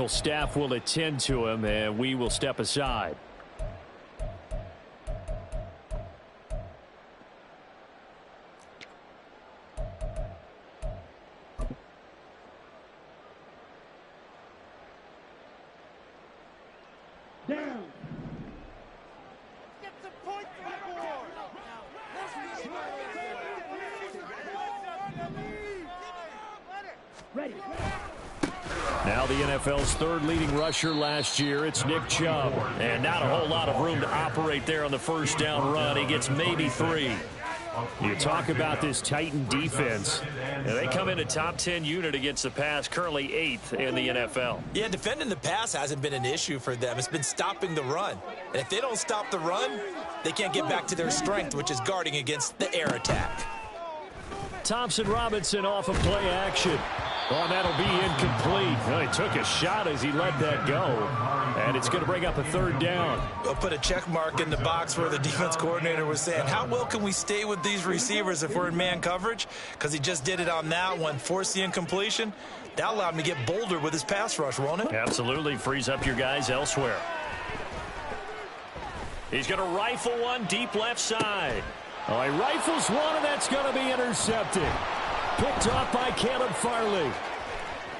medical staff will attend to him, and we will step aside. Down. Get the point on the board. Ready. Now the NFL's third leading rusher last year, it's Nick Chubb. And not a whole lot of room to operate there on the first down run. He gets maybe 3. You talk about this Titan defense. And they come in a top 10 unit against the pass, currently 8th in the NFL. Yeah, defending the pass hasn't been an issue for them. It's been stopping the run. And if they don't stop the run, they can't get back to their strength, which is guarding against the air attack. Thompson Robinson off of play action. Oh, that'll be incomplete. Well, he took a shot as he let that go. And it's going to bring up a third down. I'll put a check mark in the box where the defense coordinator was saying, how well can we stay with these receivers if we're in man coverage? Because he just did it on that one, forced the incompletion. That allowed him to get bolder with his pass rush, won't it? Absolutely. Frees up your guys elsewhere. He's going to rifle one deep left side. Oh, he rifles one, and that's going to be intercepted. Picked off by Caleb Farley.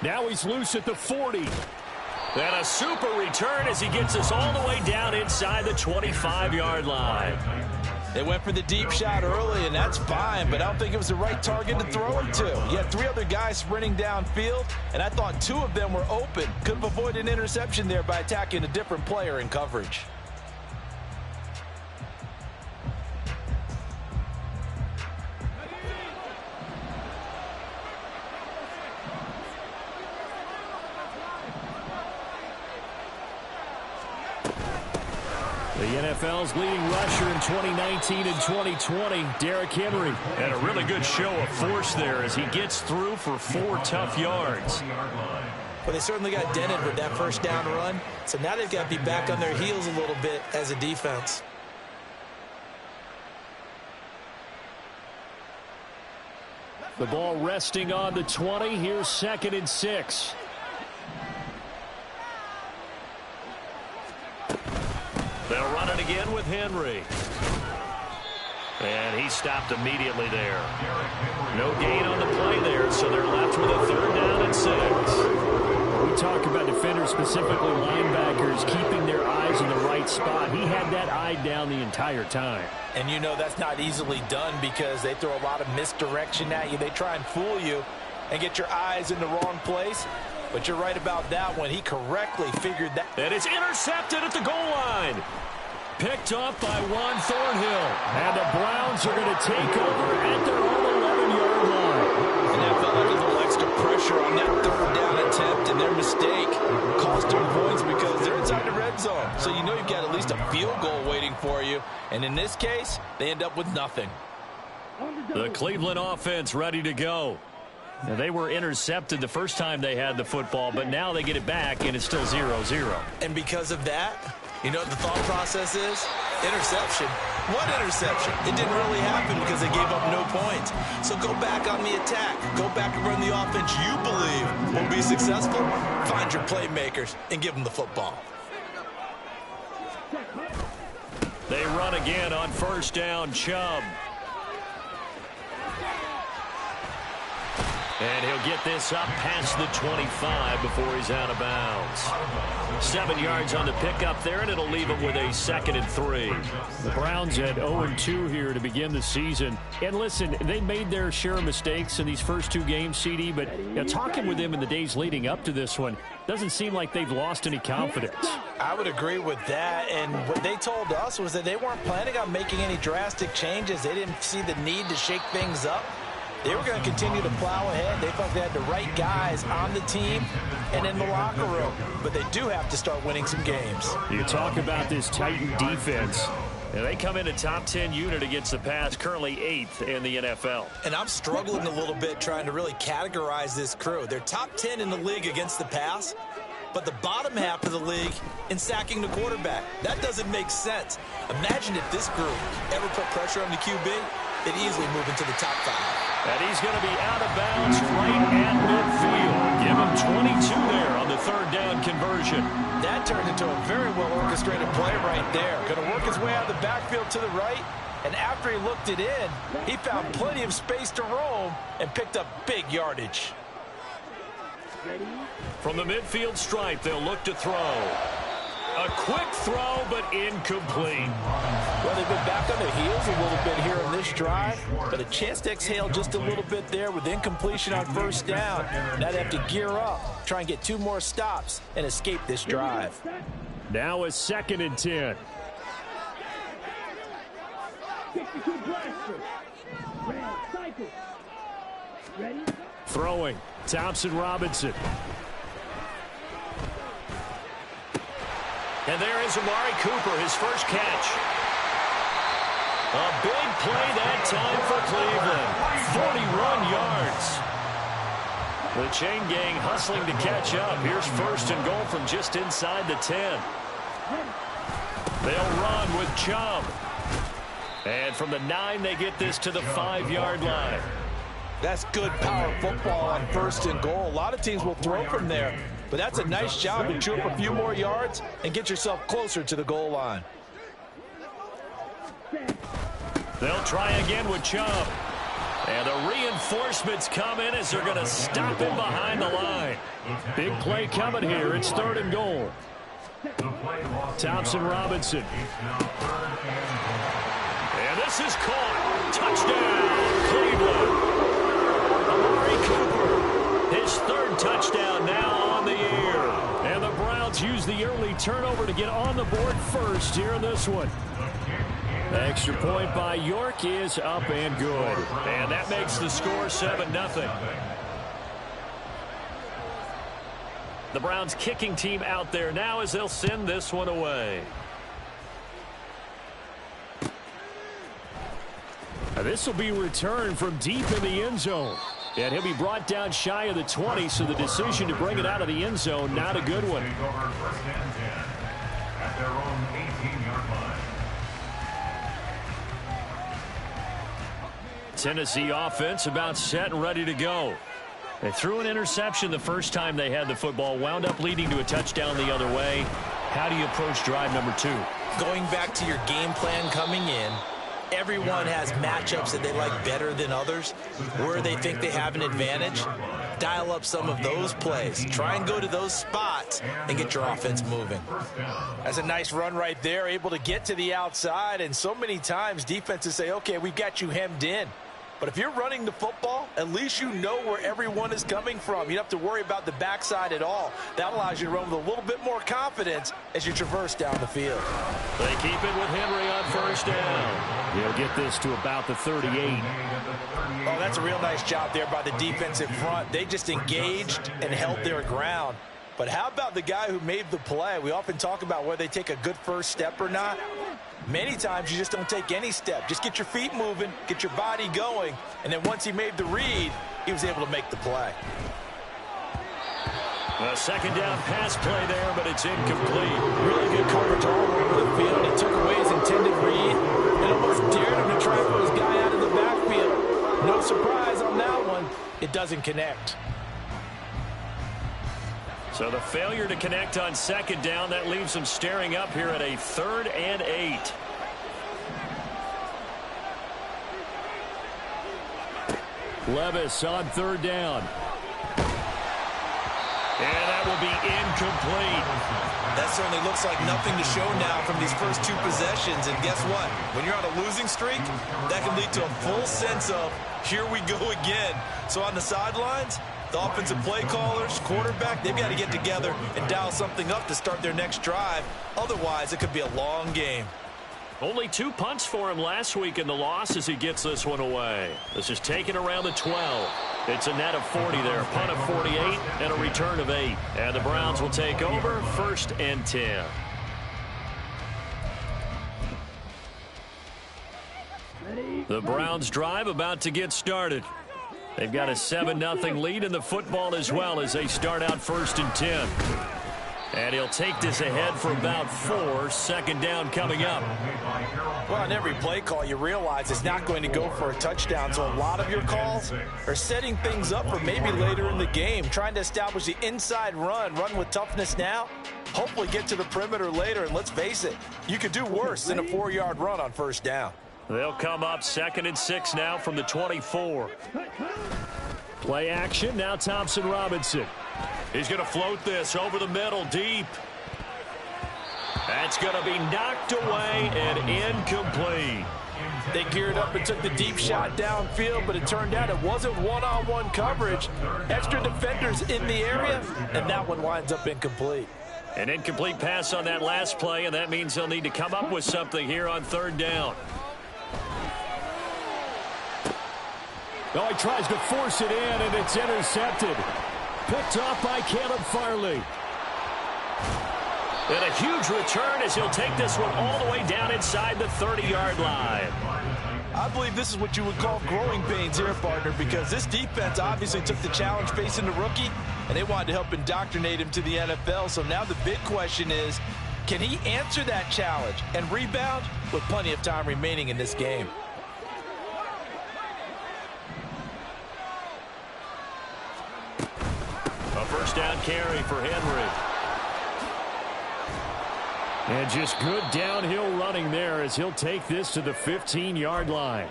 Now he's loose at the 40. And a super return as he gets us all the way down inside the 25-yard line. They went for the deep shot early, and that's fine, but I don't think it was the right target to throw it to. You had 3 other guys sprinting downfield, and I thought 2 of them were open. Could have avoided an interception there by attacking a different player in coverage. The NFL's leading rusher in 2019 and 2020, Derrick Henry. And a really good show of force there as he gets through for 4 tough yards. Well, they certainly got dented with that first down run, so now they've got to be back on their heels a little bit as a defense. The ball resting on the 20. Here's 2nd and 6. They'll run it again with Henry. And he stopped immediately there. No gain on the play there, so they're left with a 3rd down and 6. We talk about defenders, specifically linebackers, keeping their eyes in the right spot. He had that eye down the entire time. And you know that's not easily done because they throw a lot of misdirection at you. They try and fool you and get your eyes in the wrong place. But you're right about that one. He correctly figured that. And it's intercepted at the goal line. Picked off by Juan Thornhill. And the Browns are going to take over at their own 11-yard line. And that felt like a little extra pressure on that 3rd down attempt, and their mistake cost them points because they're inside the red zone. So you know you've got at least a field goal waiting for you. And in this case, they end up with nothing. The Cleveland offense ready to go. Now, they were intercepted the first time they had the football, but now they get it back, and it's still 0-0. And because of that, you know what the thought process is? Interception. What interception? It didn't really happen because they gave up no points. So go back on the attack. Go back and run the offense you believe will be successful. Find your playmakers and give them the football. They run again on 1st down, Chubb. And he'll get this up past the 25 before he's out of bounds. 7 yards on the pickup there, and it'll leave him with a 2nd and 3. The Browns had 0-2 here to begin the season. And listen, they made their share of mistakes in these first 2 games, CD, but talking with them in the days leading up to this one, doesn't seem like they've lost any confidence. I would agree with that, and what they told us was that they weren't planning on making any drastic changes. They didn't see the need to shake things up. They were going to continue to plow ahead. They felt they had the right guys on the team and in the locker room. But they do have to start winning some games. You talk about this Titan defense. And they come in a top 10 unit against the pass, currently 8th in the NFL. And I'm struggling a little bit trying to really categorize this crew. They're top 10 in the league against the pass, but the bottom half of the league in sacking the quarterback. That doesn't make sense. Imagine if this group ever put pressure on the QB, they'd easily move into the top 5. And he's going to be out of bounds right at midfield. Give him 22 there on the third down conversion. That turned into a very well-orchestrated play right there. Going to work his way out of the backfield to the right, and after he looked it in, he found plenty of space to roam and picked up big yardage. From the midfield stripe, they'll look to throw. A quick throw, but incomplete. Well, they've been back on their heels a little bit here in this drive, but a chance to exhale just a little bit there with incompletion on first down. Now they have to gear up, try and get 2 more stops, and escape this drive. Now a 2nd and 10. Throwing, Thompson Robinson. And there is Amari Cooper, his first catch. A big play that time for Cleveland. 41 yards. The chain gang hustling to catch up. Here's 1st and goal from just inside the 10. They'll run with Chubb. And from the 9, they get this to the 5-yard line. That's good power football on 1st and goal. A lot of teams will throw from there, but that's a nice job to chew up a few more yards and get yourself closer to the goal line. They'll try again with Chubb. And the reinforcements come in as they're going to stop him behind the line. Big play coming here. It's 3rd and goal. Thompson Robinson. And this is caught. Touchdown, Cleveland. Amari Cooper, his 3rd touchdown now on the year. And the Browns use the early turnover to get on the board first here in this one. The extra point by York is up and good. And that makes the score 7-0. The Browns kicking team out there now as they'll send this one away. This will be returned from deep in the end zone. And he'll be brought down shy of the 20, so the decision to bring it out of the end zone, not a good one. Tennessee offense about set and ready to go. They threw an interception the first time they had the football, wound up leading to a touchdown the other way. How do you approach drive number 2? Going back to your game plan coming in, everyone has matchups that they like better than others, where they think they have an advantage. Dial up some of those plays. Try and go to those spots and get your offense moving. That's a nice run right there, able to get to the outside, and so many times defenses say, okay, we've got you hemmed in. But if you're running the football, at least you know where everyone is coming from. You don't have to worry about the backside at all. That allows you to run with a little bit more confidence as you traverse down the field. They keep it with Henry on first down. He'll get this to about the 38. Oh, that's a real nice job there by the defensive front. They just engaged and held their ground. But how about the guy who made the play? We often talk about whether they take a good first step or not. Many times you just don't take any step. Just get your feet moving, get your body going, and then once he made the read, he was able to make the play. A 2nd down pass play there, but it's incomplete. Really good coverage all over the field. He took away his intended read and almost dared him to try for his guy out of the backfield. No surprise on that one. It doesn't connect. So the failure to connect on 2nd down, that leaves them staring up here at a 3rd and 8. Levis on 3rd down. And that will be incomplete. That certainly looks like nothing to show now from these first 2 possessions. And guess what? When you're on a losing streak, that can lead to a full sense of, here we go again. So on the sidelines, the offensive play callers, quarterback, they've got to get together and dial something up to start their next drive. Otherwise, it could be a long game. Only 2 punts for him last week in the loss as he gets this one away. This is taken around the 12. It's a net of 40 there, punt of 48, and a return of 8. And the Browns will take over 1st and 10. The Browns drive about to get started. They've got a 7-0 lead in the football as well as they start out 1st and 10. And he'll take this ahead for about 4. Second down coming up. Well, on every play call, you realize it's not going to go for a touchdown. So a lot of your calls are setting things up for maybe later in the game, trying to establish the inside run with toughness now, hopefully get to the perimeter later. And let's face it, you could do worse than a 4-yard run on first down. They'll come up 2nd and 6 now from the 24. Play action, now Thompson Robinson. He's going to float this over the middle, deep. That's going to be knocked away and incomplete. They geared up and took the deep shot downfield, but it turned out it wasn't one-on-one coverage. Extra defenders in the area, and that one winds up incomplete. An incomplete pass on that last play, and that means they'll need to come up with something here on 3rd down. Oh, he tries to force it in, and it's intercepted. Picked off by Caleb Farley. And a huge return as he'll take this one all the way down inside the 30-yard line. I believe this is what you would call growing pains here, partner, because this defense obviously took the challenge facing the rookie, and they wanted to help indoctrinate him to the NFL. So now the big question is, can he answer that challenge and rebound with plenty of time remaining in this game? A first down carry for Henry. And just good downhill running there as he'll take this to the 15-yard line.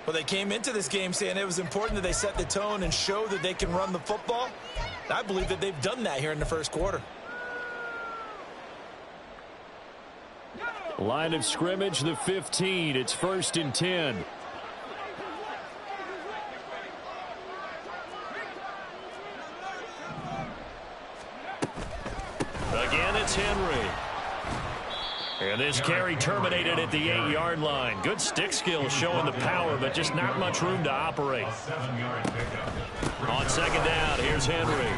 Well, they came into this game saying it was important that they set the tone and show that they can run the football. I believe that they've done that here in the first quarter. Line of scrimmage, the 15. It's 1st and 10. Again, it's Henry. And this carry terminated at the 8-yard line. Good stick skills showing the power, but just not much room to operate. On 2nd down, here's Henry.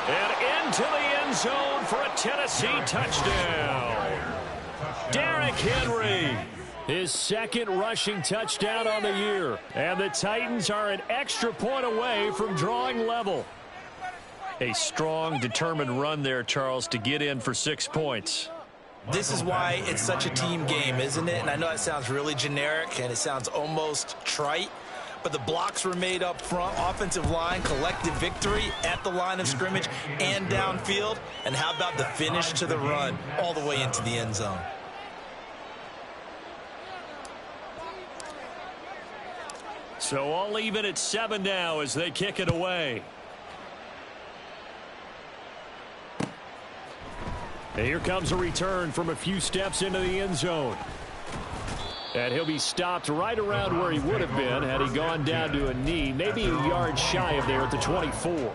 And into the end zone for a Tennessee touchdown. Derrick Henry. His 2nd rushing touchdown on the year. And the Titans are an extra point away from drawing level. A strong, determined run there, Charles, to get in for 6 points. This is why it's such a team game, isn't it? And I know that sounds really generic and it sounds almost trite, but the blocks were made up front. Offensive line, collective victory at the line of scrimmage and downfield. And how about the finish to the run all the way into the end zone? So all even at 7 now as they kick it away. And here comes a return from a few steps into the end zone. And he'll be stopped right around where he would have been had he gone down to a knee, maybe a yard shy of there at the 24.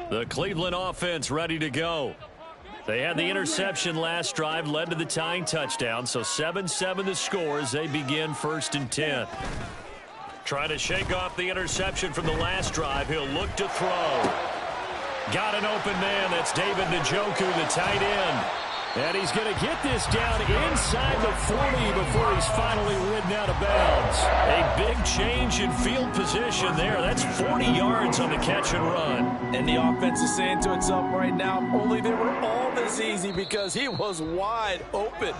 The Cleveland offense ready to go. They had the interception last drive, led to the tying touchdown, so 7-7 the score as they begin 1st and 10. Trying to shake off the interception from the last drive. He'll look to throw. Got an open man. That's David Njoku, the tight end. And he's going to get this down inside the 40 before he's finally ridden out of bounds. A big change in field position there. That's 40 yards on the catch and run. And the offense is saying to itself right now, only they were all this easy because he was wide open.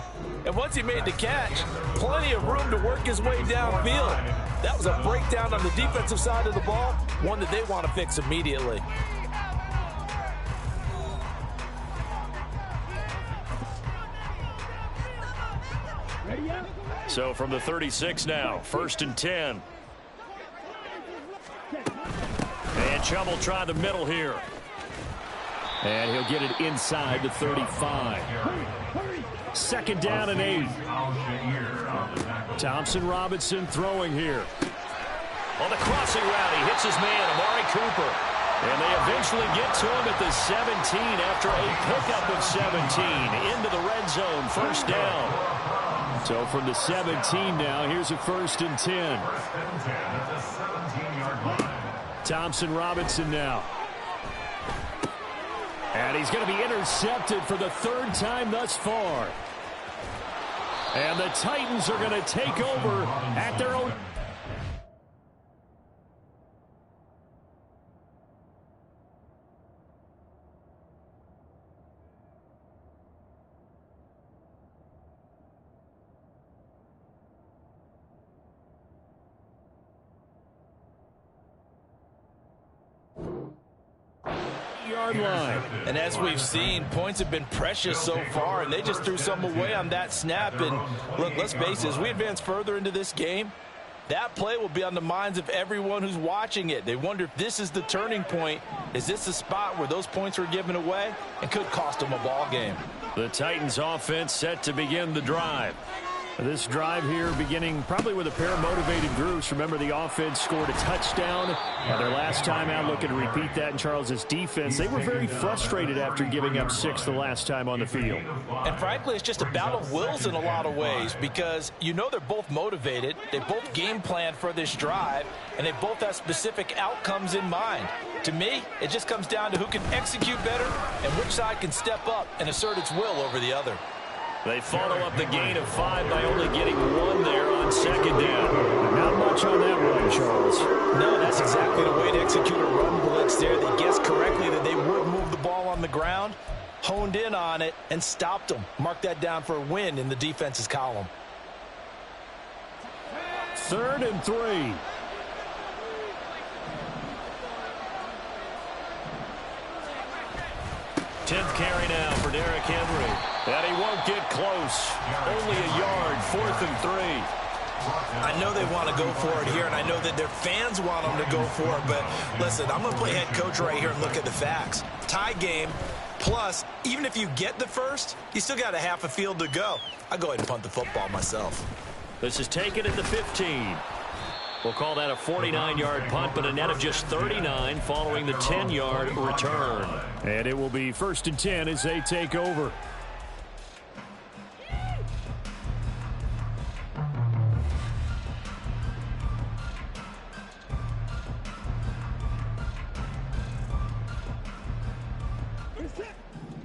And once he made the catch, plenty of room to work his way downfield. That was a breakdown on the defensive side of the ball, one that they want to fix immediately. So from the 36 now, 1st and 10. And Chubb will try the middle here. And he'll get it inside the 35. 2nd down and 8. Thompson Robinson throwing here. On the crossing route, he hits his man, Amari Cooper. And they eventually get to him at the 17 after a pickup of 17 into the red zone, 1st down. So from the 17 now, here's a 1st and 10. Thompson Robinson now. And he's going to be intercepted for the 3rd time thus far. And the Titans are going to take over at their own. 4-yard line. And as we've seen, points have been precious so far, and they just threw some away on that snap. And look, let's face it, as we advance further into this game, that play will be on the minds of everyone who's watching it. They wonder if this is the turning point. Is this the spot where those points were given away and could cost them a ball game? The Titans offense set to begin the drive. This drive here beginning probably with a pair of motivated groups. Remember, the offense scored a touchdown. Their last time out, looking to repeat that in Charles' defense. They were very frustrated after giving up 6 the last time on the field. And frankly, it's just a battle of wills in a lot of ways, because you know they're both motivated. They both game plan for this drive, and they both have specific outcomes in mind. To me, it just comes down to who can execute better and which side can step up and assert its will over the other. They follow up the gain of 5 by only getting 1 there on second down. Not much on that one, Charles. No, that's exactly the way to execute a run blitz there. They guessed correctly that they would move the ball on the ground, honed in on it, and stopped them. Mark that down for a win in the defense's column. 3rd and 3. Tenth carry now for Derrick Henry. And he won't get close. Only a yard, 4th and 3. I know they want to go for it here, and I know that their fans want them to go for it, but listen, I'm going to play head coach right here and look at the facts. Tie game, plus, even if you get the first, you still got a half a field to go. I'll go ahead and punt the football myself. This is taken at the 15. We'll call that a 49-yard punt, but a net of just 39 following the 10-yard return. And it will be 1st and 10 as they take over.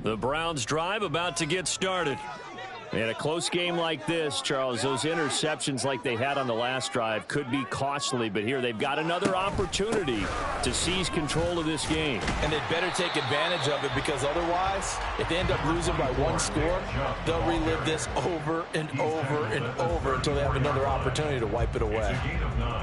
The Browns drive about to get started. In a close game like this, Charles, those interceptions like they had on the last drive could be costly, but here they've got another opportunity to seize control of this game. And they'd better take advantage of it, because otherwise, if they end up losing by 1 score, they'll relive this over and over and over until they have another opportunity to wipe it away.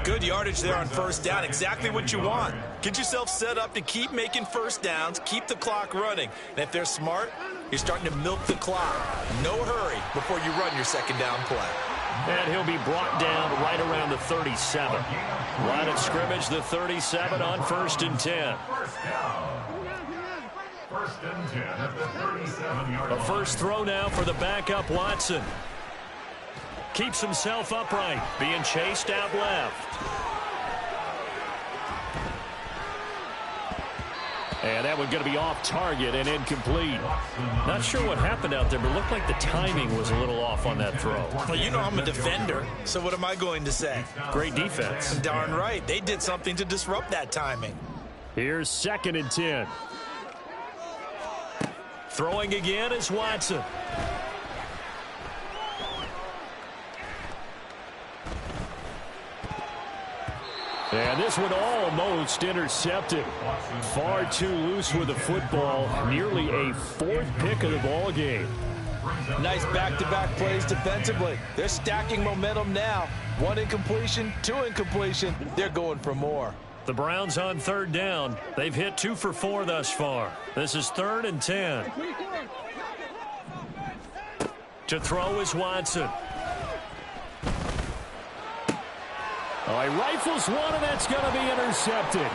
Good yardage there on 1st down. Exactly what you want. Get yourself set up to keep making 1st downs, keep the clock running. And if they're smart, you're starting to milk the clock. No hurry before you run your 2nd down play. And he'll be brought down right around the 37. Line of scrimmage, the 37 on 1st and 10. A first throw now for the backup Watson. Keeps himself upright, being chased out left. And that one's going to be off target and incomplete. Not sure what happened out there, but it looked like the timing was a little off on that throw. Well, you know I'm a defender, so what am I going to say? Great defense. Darn right. They did something to disrupt that timing. Here's 2nd and 10. Throwing again is Watson. And this one almost intercepted. Far too loose with the football. Nearly a 4th pick of the ball game. Nice back-to-back plays defensively. They're stacking momentum now. 1 incompletion, 2 incompletion. They're going for more. The Browns on 3rd down. They've hit 2 for 4 thus far. This is 3rd and 10. To throw is Watson. Oh, he rifles one, and that's going to be intercepted.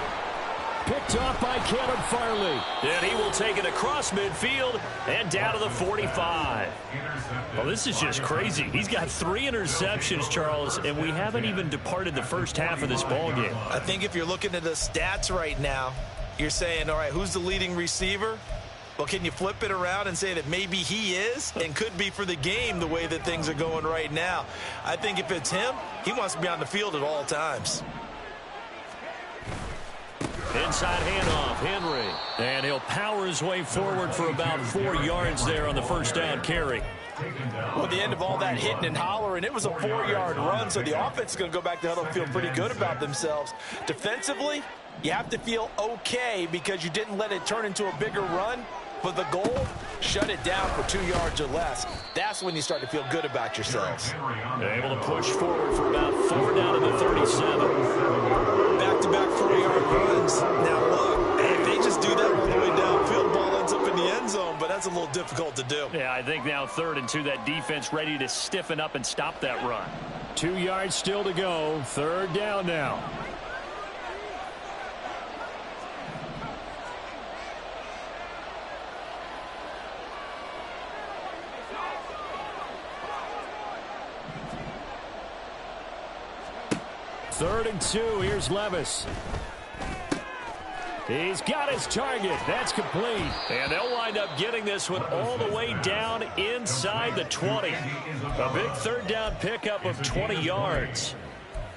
Picked off by Caleb Farley. And he will take it across midfield and down to the 45. Well, this is just crazy. He's got 3 interceptions, Charles, and we haven't even departed the first half of this ballgame. I think if you're looking at the stats right now, you're saying, all right, who's the leading receiver? Well, can you flip it around and say that maybe he is and could be for the game the way that things are going right now? I think if it's him, he wants to be on the field at all times. Inside handoff, Henry. And he'll power his way forward for about 4 yards there on the 1st down carry. Well, at the end of all that hitting and hollering, it was a 4-yard run, so the offense is going to go back to huddle and feel pretty good about themselves. Defensively, you have to feel okay because you didn't let it turn into a bigger run. But the goal, shut it down for 2 yards or less. That's when you start to feel good about yourselves. Able to push forward for about 4 down to the 37. Back-to-back 4-yard runs. Now, look, if they just do that all the way downfield, little difficult to do. Yeah, I think now 3rd and 2, that defense ready to stiffen up and stop that run. 2 yards still to go. 3rd down now. Third and 2. Here's Levis. He's got his target. That's complete. And they'll wind up getting this one all the way down inside the 20. A big 3rd down pickup of 20 yards.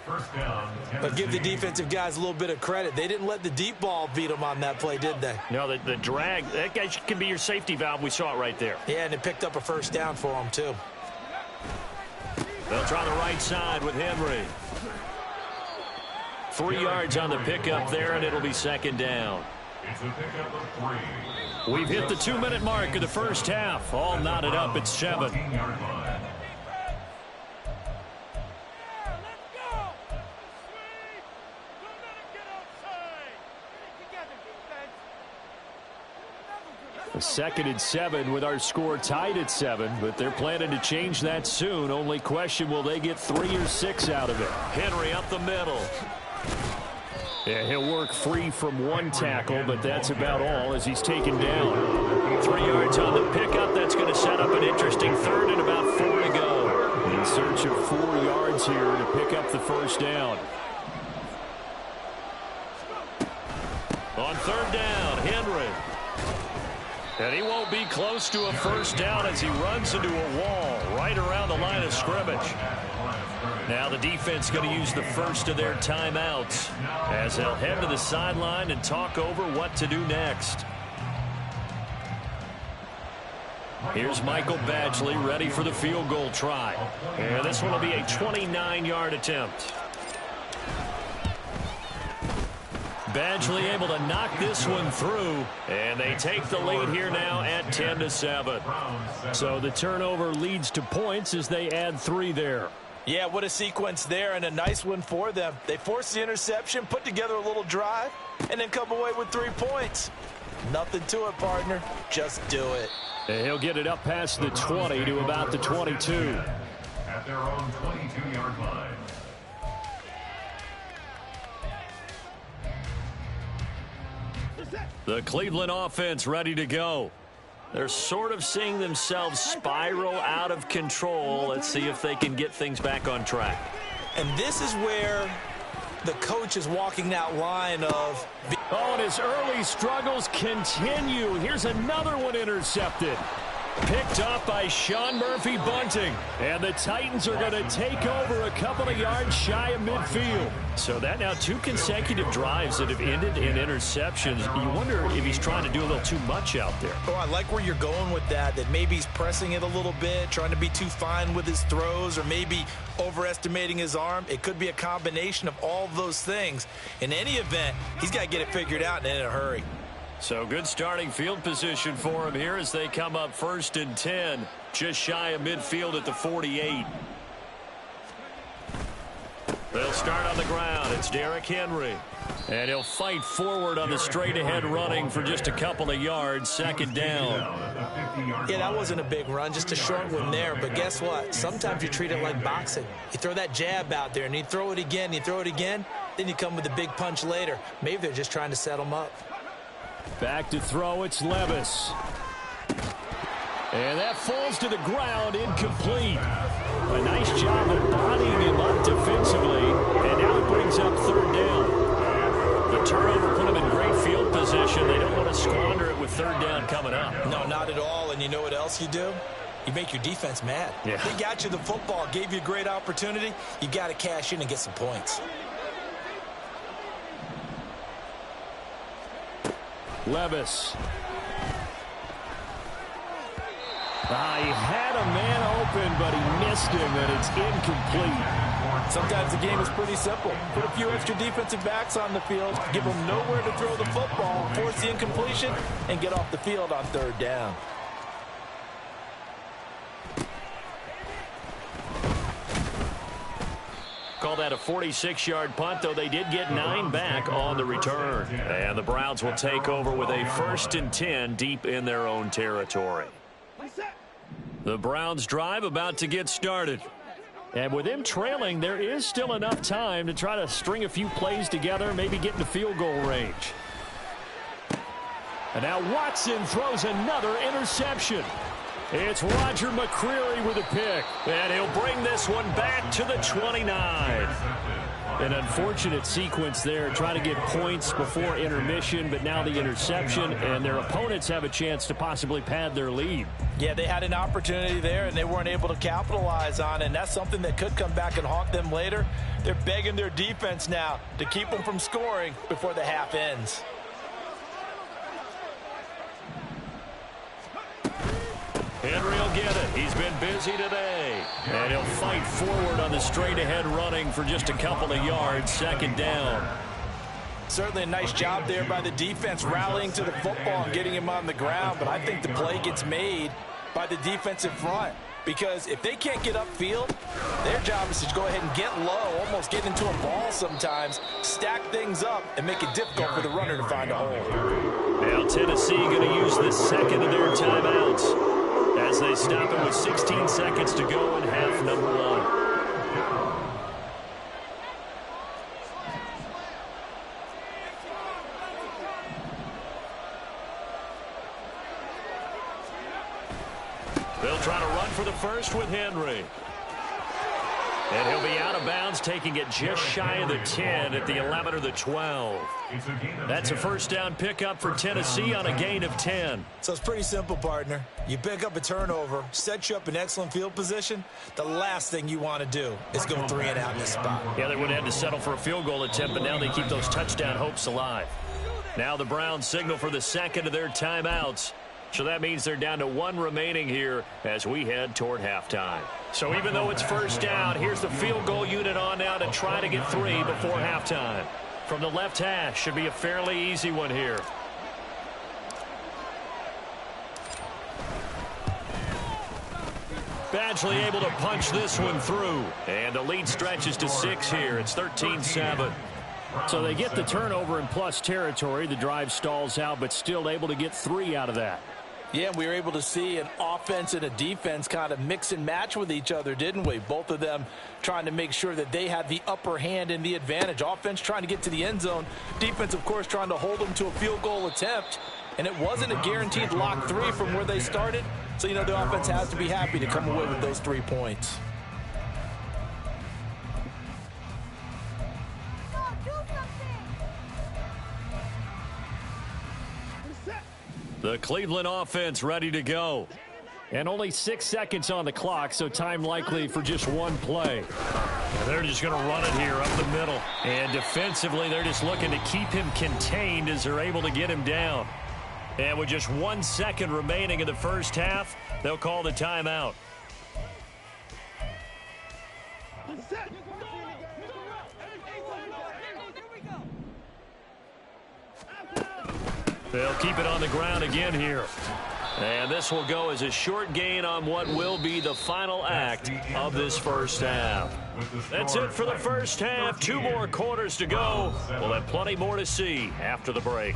But give the defensive guys a little bit of credit. They didn't let the deep ball beat them on that play, did they? No, the drag, that guy can be your safety valve. We saw it right there. Yeah, and it picked up a 1st down for them, too. They'll try the right side with Henry. 3 yards on the pickup there, and it'll be 2nd down. It's a pickup of 3. We've hit the 2-minute mark of the first half. All knotted up at 7. A 2nd and 7 with our score tied at 7, but they're planning to change that soon. Only question, will they get 3 or 6 out of it? Henry up the middle. Yeah, he'll work free from 1 tackle, but that's about all as he's taken down. 3 yards on the pickup. That's going to set up an interesting 3rd and about 4 to go. In search of 4 yards here to pick up the 1st down. On 3rd down, Henry. And he won't be close to a 1st down as he runs into a wall right around the line of scrimmage. Now the defense going to use the first of their timeouts as they'll head to the sideline and talk over what to do next. Here's Michael Badgley ready for the field goal try. And this one will be a 29-yard attempt. Badgley able to knock this one through, and they take the lead here now at 10-7. So the turnover leads to points as they add 3 there. Yeah, what a sequence there, and a nice one for them. They forced the interception, put together a little drive, and then come away with 3 points. Nothing to it, partner. Just do it. And he'll get it up past the 20 to about the 22. At their own 22-yard line. The Cleveland offense ready to go. They're sort of seeing themselves spiral out of control. Let's see if they can get things back on track. And this is where the coach is walking that line of... Oh, and his early struggles continue. Here's another one intercepted. Picked up by Sean Murphy-Bunting. And the Titans are going to take over a couple of yards shy of midfield. So that now 2 consecutive drives that have ended in interceptions. You wonder if he's trying to do a little too much out there. Oh, I like where you're going with that maybe he's pressing it a little bit, trying to be too fine with his throws, or maybe overestimating his arm. It could be a combination of all of those things. In any event, he's got to get it figured out and in a hurry. So good starting field position for him here as they come up 1st and 10, just shy of midfield at the 48. They'll start on the ground. It's Derrick Henry. And he'll fight forward on the straight-ahead running for just a couple of yards. 2nd down. Yeah, that wasn't a big run, just a short one there. But guess what? Sometimes you treat it like boxing. You throw that jab out there, and you throw it again, then you come with a big punch later. Maybe they're just trying to set him up. Back to throw, it's Levis. And that falls to the ground, incomplete. A nice job of bodying him up defensively, and now it brings up 3rd down. The turnover put them in great field position. They don't want to squander it with 3rd down coming up. No, not at all, and you know what else you do? You make your defense mad. Yeah. They got you the football, gave you a great opportunity. You got to cash in and get some points. Levis. He had a man open, but he missed him, and it's incomplete. Sometimes the game is pretty simple. Put a few extra defensive backs on the field, give them nowhere to throw the football, force the incompletion, and get off the field on 3rd down. Call call that a 46-yard punt, though they did get 9 back on the return. And the Browns will take over with a 1st and 10 deep in their own territory. The Browns drive about to get started. And with them trailing, there is still enough time to try to string a few plays together, maybe get into field goal range. And now Watson throws another interception. It's Roger McCreary with a pick. And he'll bring this one back to the 29. An unfortunate sequence there, trying to get points before intermission, but now the interception, and their opponents have a chance to possibly pad their lead. Yeah, they had an opportunity there, and they weren't able to capitalize on it, and that's something that could come back and haunt them later. They're begging their defense now to keep them from scoring before the half ends. Henry will get it. He's been busy today. And he'll fight forward on the straight-ahead running for just a couple of yards. 2nd down. Certainly a nice job there by the defense rallying to the football and getting him on the ground. But I think the play gets made by the defensive front. Because if they can't get upfield, their job is to go ahead and get low, almost get into a ball sometimes, stack things up, and make it difficult for the runner to find a hole. Now Tennessee going to use the 2nd of their timeouts as they stop it with 16 seconds to go in half number 1. They'll try to run for the first with Henry. And he'll be out of bounds, taking it just shy of the 10 at the 11 or the 12. That's a 1st down pickup for Tennessee on a gain of 10. So it's pretty simple, partner. You pick up a turnover, set you up in excellent field position. The last thing you want to do is go 3 and out in this spot. Yeah, they would have had to settle for a field goal attempt, but now they keep those touchdown hopes alive. Now the Browns signal for the 2nd of their timeouts. So that means they're down to 1 remaining here as we head toward halftime. So even though it's 1st down, here's the field goal unit on now to try to get 3 before halftime. From the left hash, should be a fairly easy one here. Badgley able to punch this one through. And the lead stretches to 6 here. It's 13-7. So they get the turnover in plus territory. The drive stalls out, but still able to get 3 out of that. Yeah, we were able to see an offense and a defense kind of mix and match with each other, didn't we? Both of them trying to make sure that they had the upper hand and the advantage. Offense trying to get to the end zone. Defense, of course, trying to hold them to a field goal attempt. And it wasn't a guaranteed lock 3 from where they started. So, the offense has to be happy to come away with those 3 points. The Cleveland offense ready to go. And only 6 seconds on the clock, so time likely for just 1 play. And they're just going to run it here up the middle. And defensively, they're just looking to keep him contained as they're able to get him down. And with just 1 second remaining in the first half, they'll call the timeout. They'll keep it on the ground again here. And this will go as a short gain on what will be the final act of this first half. That's it for the first half. 2 more quarters to go. We'll have plenty more to see after the break.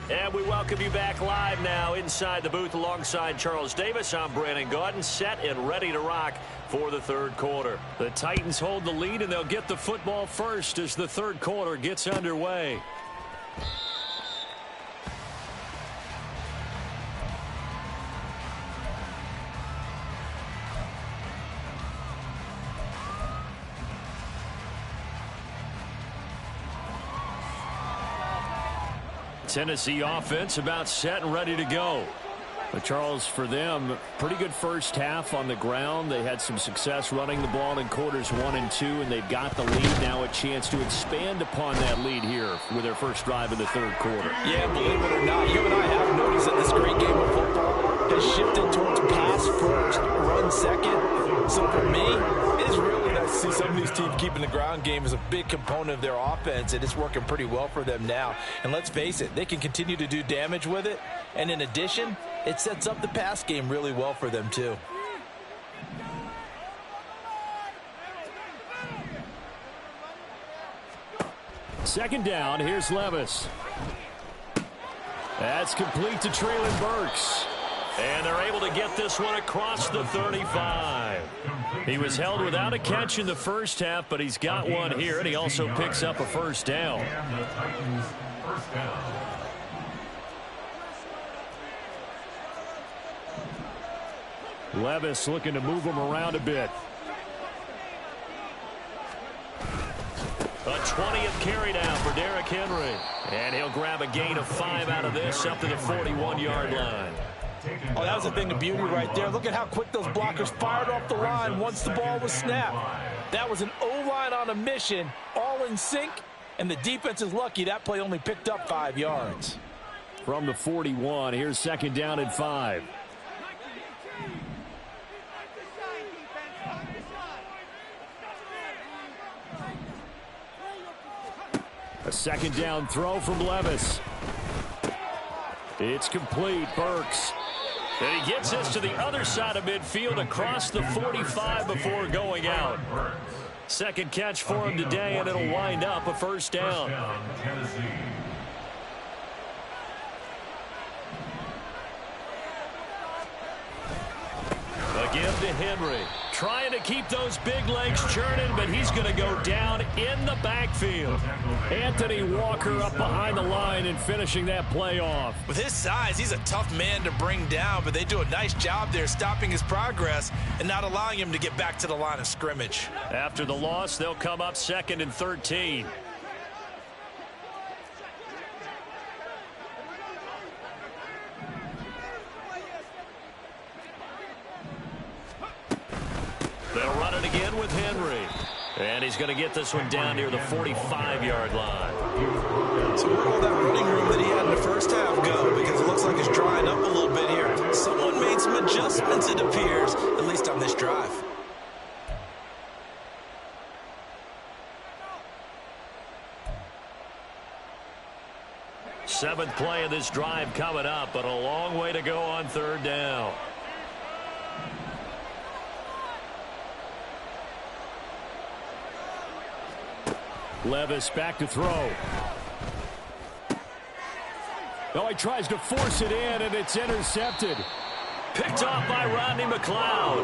And we welcome you back live now inside the booth alongside Charles Davis. I'm Brandon Gaudin, set and ready to rock for the 3rd quarter. The Titans hold the lead, and they'll get the football first as the 3rd quarter gets underway. Tennessee offense about set and ready to go. But Charles, for them, pretty good first half on the ground. They had some success running the ball in quarters 1 and 2, and they've got the lead. Now a chance to expand upon that lead here with their first drive in the 3rd quarter. Yeah, believe it or not, you and I have noticed that this great game of football has shifted towards pass first, run second. So for me, it's really that see some of these teams keeping the ground game as a big component of their offense, and it's working pretty well for them now. And let's face it, they can continue to do damage with it. And in addition, it sets up the pass game really well for them too. Second down, here's Levis. That's complete to Treylon Burks. And they're able to get this one across the 35. He was held without a catch in the first half, but he's got one here, and he also picks up a first down. And the Titans first down. Levis looking to move him around a bit. A 20th carry down for Derrick Henry. And he'll grab a gain of 5 out of this up to the 41-yard line. Oh, that was a thing of beauty right there. Look at how quick those blockers fired off the line once the ball was snapped. That was an O-line on a mission, all in sync, and the defense is lucky that play only picked up 5 yards. From the 41, here's second down and 5. A second down throw from Levis. It's complete. Burks. And he gets this to the other side of midfield across the 45 before going out. Second catch for him today, and it'll wind up a first down. Tennessee. Again to Henry. Trying to keep those big legs churning, but he's going to go down in the backfield. Anthony Walker up behind the line and finishing that play off. With his size, he's a tough man to bring down, but they do a nice job there stopping his progress and not allowing him to get back to the line of scrimmage. After the loss, they'll come up 2nd and 13. They'll run it again with Henry. And he's going to get this one down near the 45-yard line. So where will that running room that he had in the first half go? Because it looks like it's drying up a little bit here. Someone made some adjustments, it appears, at least on this drive. Seventh play of this drive coming up, but a long way to go on third down. Levis back to throw. Oh, he tries to force it in, and it's intercepted. Picked off by Rodney McLeod.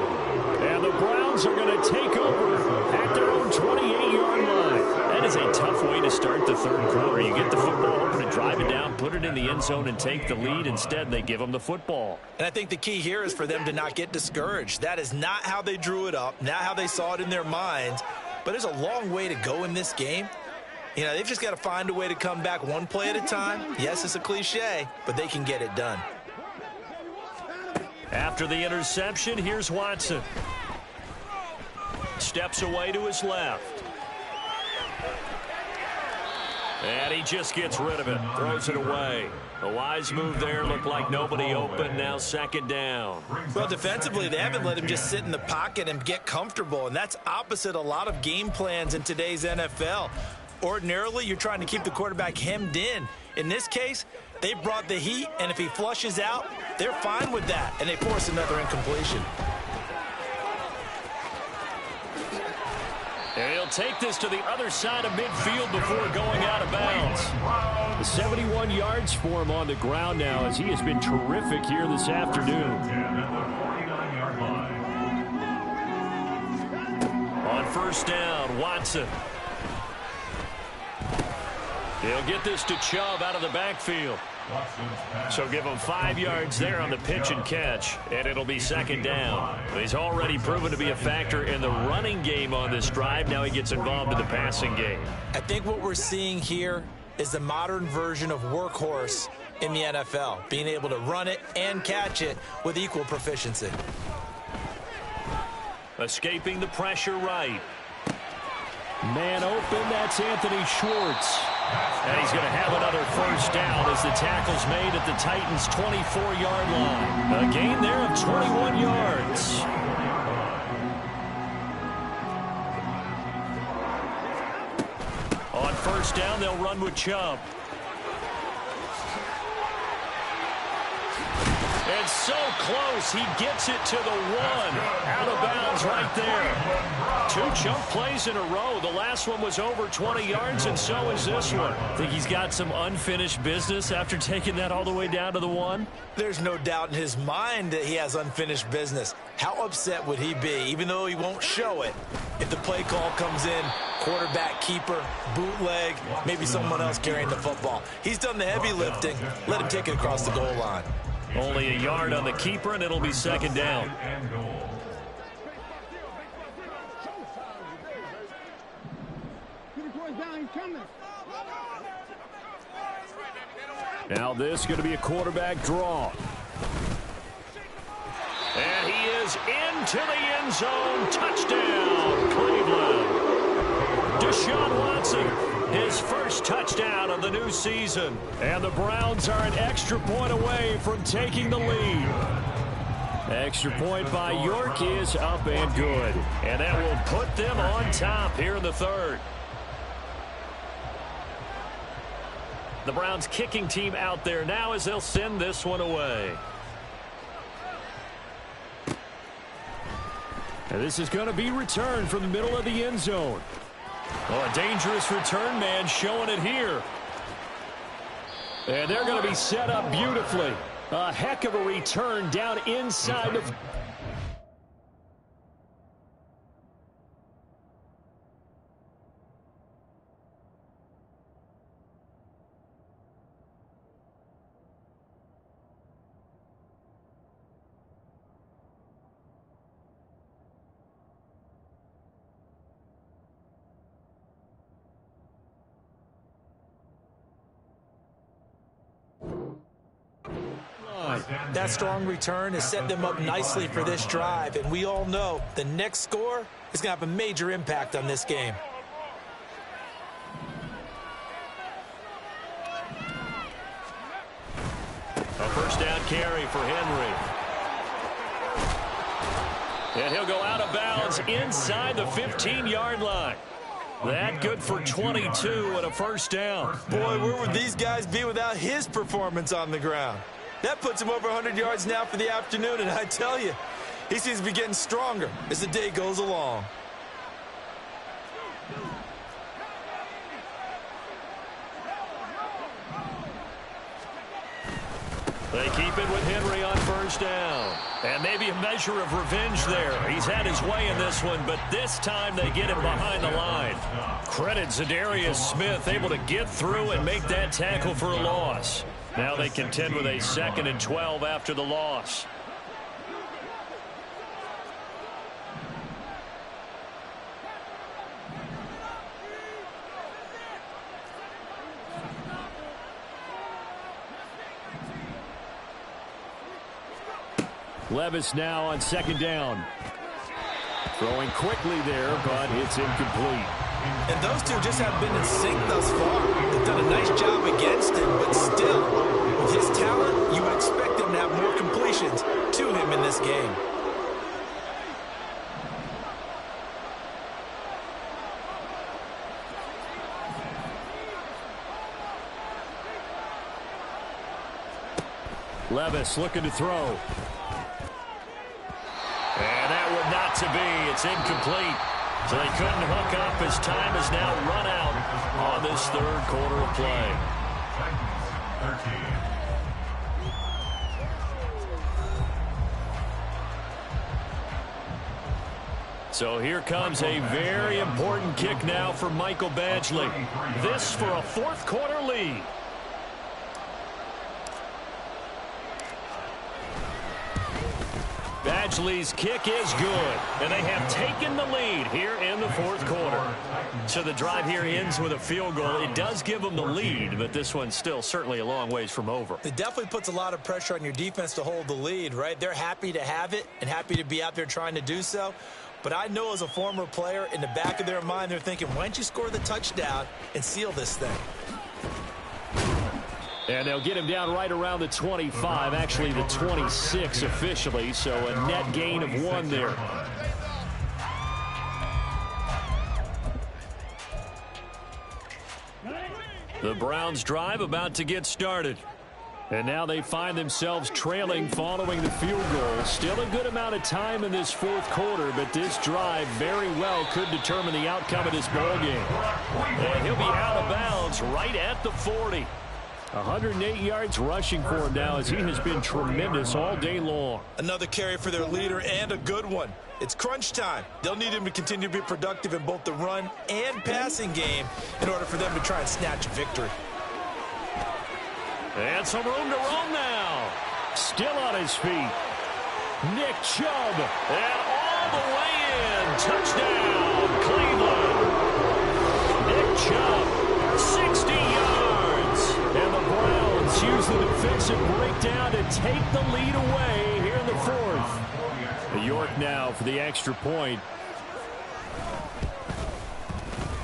And the Browns are going to take over at their own 28-yard line. That is a tough way to start the third quarter. You get the football over to drive it down, put it in the end zone, and take the lead. Instead, they give them the football. And I think the key here is for them to not get discouraged. That is not how they drew it up, not how they saw it in their minds. But there's a long way to go in this game. You know, they've just got to find a way to come back one play at a time. Yes, it's a cliche, but they can get it done. After the interception, here's Watson. Steps away to his left. And he just gets rid of it, throws it away. A wise move there, looked like nobody open, now second down. Well, defensively, they haven't let him just sit in the pocket and get comfortable, and that's opposite a lot of game plans in today's NFL. Ordinarily, you're trying to keep the quarterback hemmed in. In this case, they brought the heat, and if he flushes out, they're fine with that, and they force another incompletion. And he'll take this to the other side of midfield before going out of bounds. 71 yards for him on the ground now, as he has been terrific here this afternoon. On first down, Watson. He'll get this to Chubb out of the backfield. So give him 5 yards there on the pitch and catch, and it'll be second down. He's already proven to be a factor in the running game on this drive. Now he gets involved in the passing game. I think what we're seeing here is the modern version of workhorse in the NFL, being able to run it and catch it with equal proficiency. Escaping the pressure right. Man open, that's Anthony Schwartz. And he's going to have another first down as the tackle's made at the Titans' 24-yard line. A gain there of 21 yards. first down. They'll run with Chubb. And so close, he gets it to the 1. Out of bounds right there. 2 chunk plays in a row. The last one was over 20 yards, and so is this one. Think he's got some unfinished business after taking that all the way down to the 1? There's no doubt in his mind that he has unfinished business. How upset would he be, even though he won't show it, if the play call comes in, quarterback keeper, bootleg, maybe someone else carrying the football. He's done the heavy lifting. Let him take it across the goal line. Only a yard on the keeper, and it'll be second down. Now this is going to be a quarterback draw. And he is into the end zone. Touchdown, Cleveland. Deshaun Watson, his first touchdown of the new season. And the Browns are an extra point away from taking the lead. Extra point by York is up and good. And that will put them on top here in the third. The Browns kicking team out there now as they'll send this one away. And this is going to be returned from the middle of the end zone. Oh, a dangerous return man showing it here. And they're going to be set up beautifully. A heck of a return down inside of... That strong return has set them up nicely for this drive, and we all know the next score is going to have a major impact on this game. A first down carry for Henry. And he'll go out of bounds inside the 15-yard line. That good for 22 and a first down. Boy, where would these guys be without his performance on the ground? That puts him over 100 yards now for the afternoon, and I tell you, he seems to be getting stronger as the day goes along. They keep it with Henry on first down. And maybe a measure of revenge there. He's had his way in this one, but this time they get him behind the line. Credit Zadarius Smith, able to get through and make that tackle for a loss. Now they contend with a 2nd and 12 after the loss. Levis now on 2nd down. Throwing quickly there, but it's incomplete. And those two just haven't been in sync thus far. They've done a nice job against him, but still, with his talent, you would expect him to have more completions to him in this game. Levis looking to throw. And that would not to be. It's incomplete. So they couldn't hook up as time is now run out on this third quarter of play. So here comes a very important kick now for Michael Badgley. This for a fourth quarter lead. Badgley's kick is good, and they have taken the lead here in the fourth quarter. So the drive here ends with a field goal. It does give them the lead, but this one's still certainly a long ways from over. It definitely puts a lot of pressure on your defense to hold the lead, right? They're happy to have it and happy to be out there trying to do so. But I know as a former player, in the back of their mind, they're thinking, why don't you score the touchdown and seal this thing? And they'll get him down right around the 25, actually the 26 officially, so a net gain of 1 there. The Browns drive about to get started. And now they find themselves trailing following the field goal. Still a good amount of time in this fourth quarter, but this drive very well could determine the outcome of this ball game. And he'll be out of bounds right at the 40. 108 yards rushing for him now as he has been tremendous all day long. Another carry for their leader and a good one. It's crunch time. They'll need him to continue to be productive in both the run and passing game in order for them to try and snatch a victory. And some room to run now. Still on his feet. Nick Chubb. And all the way in. Touchdown, Cleveland. Nick Chubb, 60 yards. And the Browns use the defensive breakdown to take the lead away here in the fourth. York now for the extra point.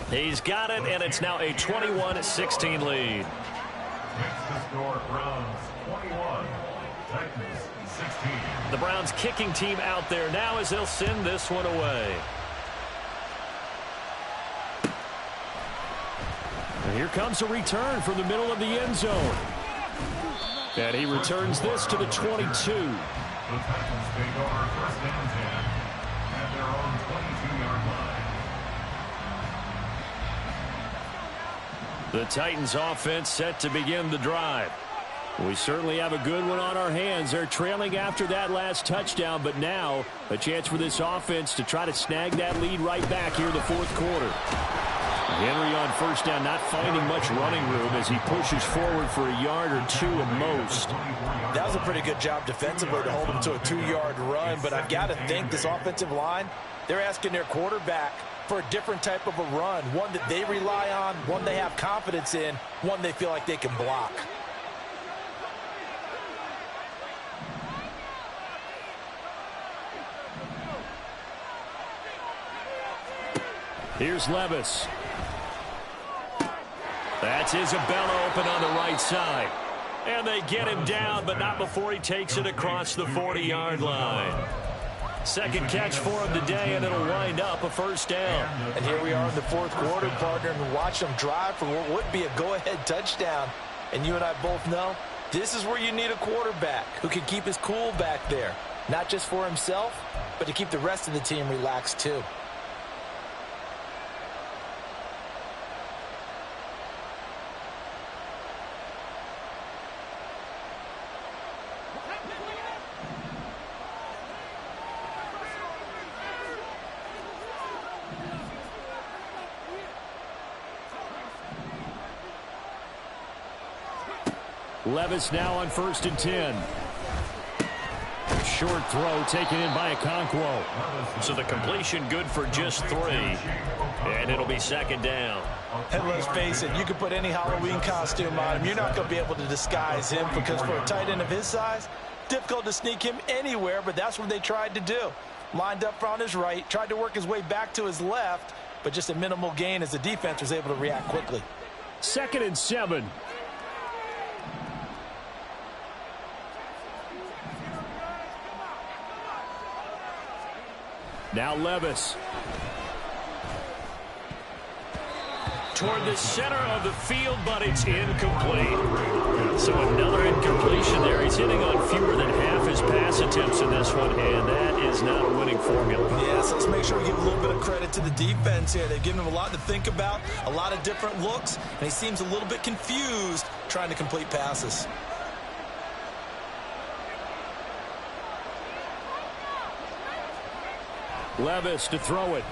He's got it, and it's now a 21-16 lead. Next to score, Browns 21, Titans 16. The Browns kicking team out there now as they'll send this one away. And here comes a return from the middle of the end zone. And he returns this to the 22. The Titans take over first and 10 at their own 22-yard line. The Titans offense set to begin the drive. We certainly have a good one on our hands. They're trailing after that last touchdown, but now a chance for this offense to try to snag that lead right back here in the fourth quarter. Henry on first down, not finding much running room as he pushes forward for a yard or two at most. That was a pretty good job defensively to hold him to a 2-yard run, but I've got to think this offensive line, they're asking their quarterback for a different type of a run, one that they rely on, one they have confidence in, one they feel like they can block. Here's Levis. That's Isabella open on the right side. And they get him down, but not before he takes it across the 40-yard line. Second catch for him today, and it'll wind up a first down. And here we are in the fourth quarter, partner, and watch them drive for what would be a go-ahead touchdown. And you and I both know this is where you need a quarterback who can keep his cool back there, not just for himself, but to keep the rest of the team relaxed too. Levis now on first and 10. Short throw taken in by Okonkwo. So the completion good for just 3. And it'll be second down. And let's face it, you can put any Halloween costume on him. You're not going to be able to disguise him because for a tight end of his size, difficult to sneak him anywhere, but that's what they tried to do. Lined up on his right, tried to work his way back to his left, but just a minimal gain as the defense was able to react quickly. 2nd and 7. Now Levis. Toward the center of the field, but it's incomplete. So another incompletion there. He's hitting on fewer than half his pass attempts in this one, and that is not a winning formula. Yes, let's make sure we give a little bit of credit to the defense here. They've given him a lot to think about, a lot of different looks, and he seems a little bit confused trying to complete passes. Levis to throw it.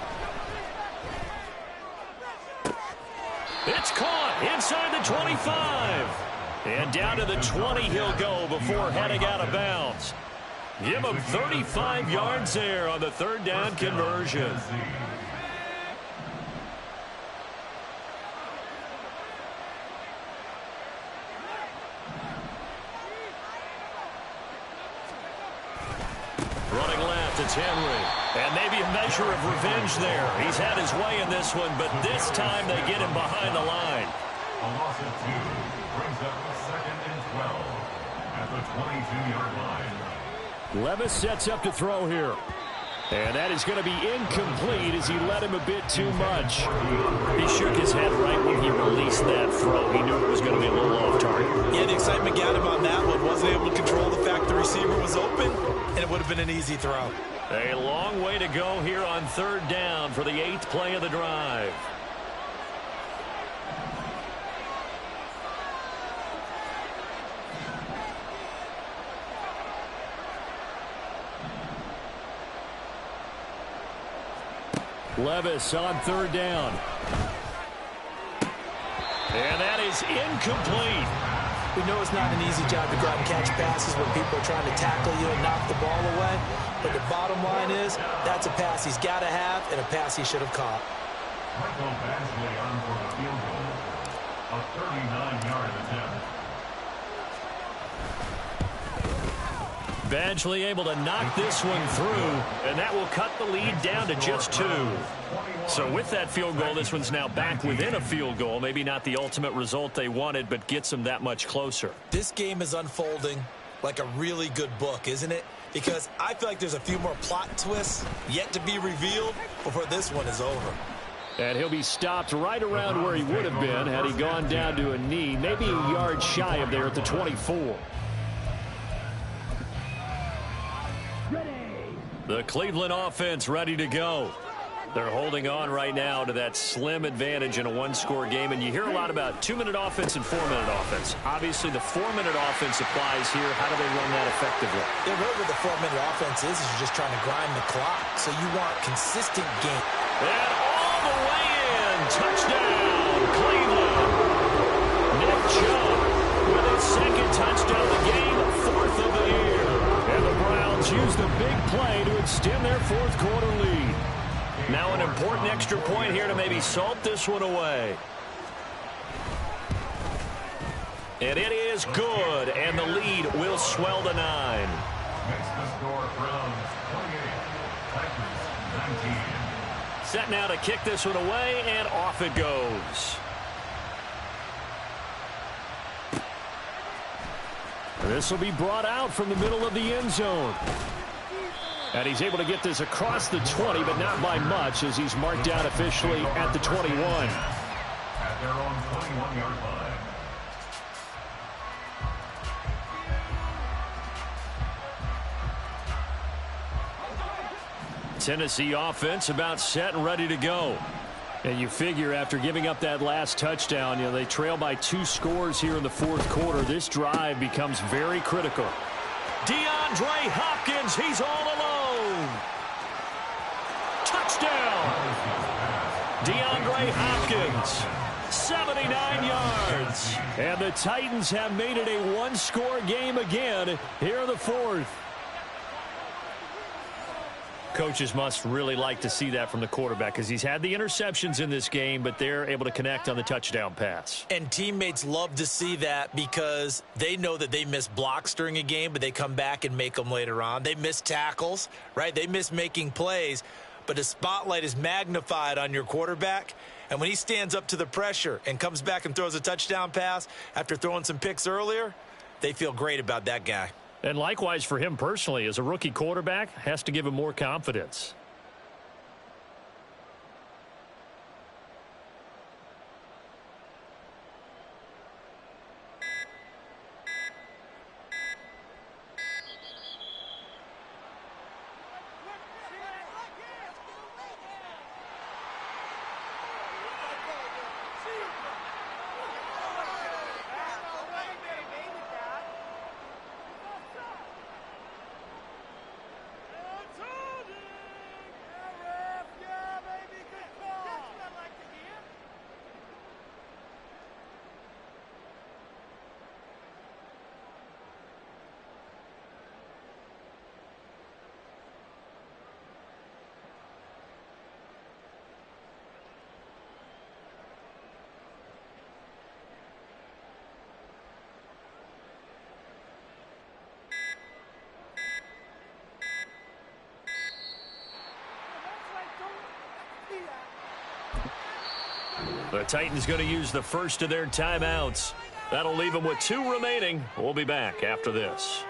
It's caught inside the 25. And down to the 20 he'll go before heading out of bounds. Give him 35 yards there on the third down conversion. Running left, it's Henry. And maybe a measure of revenge there. He's had his way in this one, but this time they get him behind the line. A loss of 2 brings up 2nd and 12 at the 22-yard line. Levis sets up to throw here. And that is going to be incomplete as he led him a bit too much. He shook his head right when he released that throw. He knew it was going to be a little off target. Yeah, the excitement got him on that one. Wasn't able to control the fact the receiver was open, and it would have been an easy throw. A long way to go here on third down for the 8th play of the drive. Levis on third down. And that is incomplete. We know it's not an easy job to go out and catch passes when people are trying to tackle you and knock the ball away. But the bottom line is, that's a pass he's got to have and a pass he should have caught. Michael Badgley on for the field goal. A 39-yard attempt. Badgley able to knock this one through, and that will cut the lead down to just 2. So with that field goal, this one's now back within a field goal. Maybe not the ultimate result they wanted, but gets them that much closer. This game is unfolding like a really good book, isn't it? Because I feel like there's a few more plot twists yet to be revealed before this one is over. And he'll be stopped right around where he would have been had he gone down to a knee, maybe a yard shy of there at the 24. The Cleveland offense ready to go. They're holding on right now to that slim advantage in a one-score game, and you hear a lot about 2-minute offense and 4-minute offense. Obviously, the 4-minute offense applies here. How do they run that effectively? Yeah, really what the 4-minute offense is you're just trying to grind the clock, so you want consistent game. And all the way in, touchdown, Cleveland. Nick Chubb with his second touchdown of the game, 4th of the year. And the Browns use the big play to extend their fourth-quarter lead. Now an important extra point here to maybe salt this one away. And it is good, and the lead will swell to 9. Makes the score Browns 28, Packers 19. Set now to kick this one away, and off it goes. This will be brought out from the middle of the end zone. And he's able to get this across the 20, but not by much, as he's marked down officially at the 21. At their own 21-yard line. Tennessee offense about set and ready to go. And you figure after giving up that last touchdown, they trail by 2 scores here in the fourth quarter. This drive becomes very critical. DeAndre Hopkins, he's all alone. Touchdown. DeAndre Hopkins, 79 yards. And the Titans have made it a one-score game again here in the fourth. Coaches must really like to see that from the quarterback because he's had the interceptions in this game, but they're able to connect on the touchdown pass. And teammates love to see that because they know that they miss blocks during a game, but they come back and make them later on. They miss tackles, right? They miss making plays, but the spotlight is magnified on your quarterback. And when he stands up to the pressure and comes back and throws a touchdown pass after throwing some picks earlier, they feel great about that guy. And likewise for him personally, as a rookie quarterback, has to give him more confidence. The Titans going to use the first of their timeouts. That'll leave them with 2 remaining. We'll be back after this.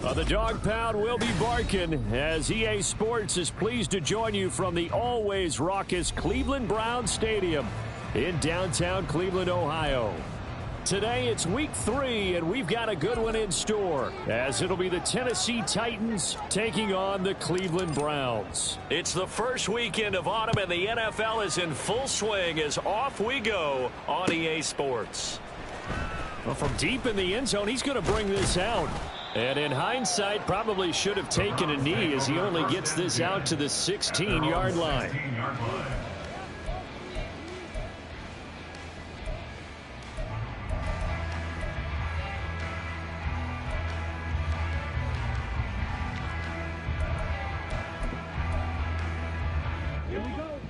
The dog pound will be barking as EA Sports is pleased to join you from the always raucous Cleveland Browns Stadium in downtown Cleveland, Ohio. Today it's week 3, and we've got a good one in store, as it'll be the Tennessee Titans taking on the Cleveland Browns. It's the first weekend of autumn, and the NFL is in full swing as off we go on EA Sports. Well, from deep in the end zone, he's going to bring this out. And in hindsight, probably should have taken a knee as he only gets this out to the 16-yard line.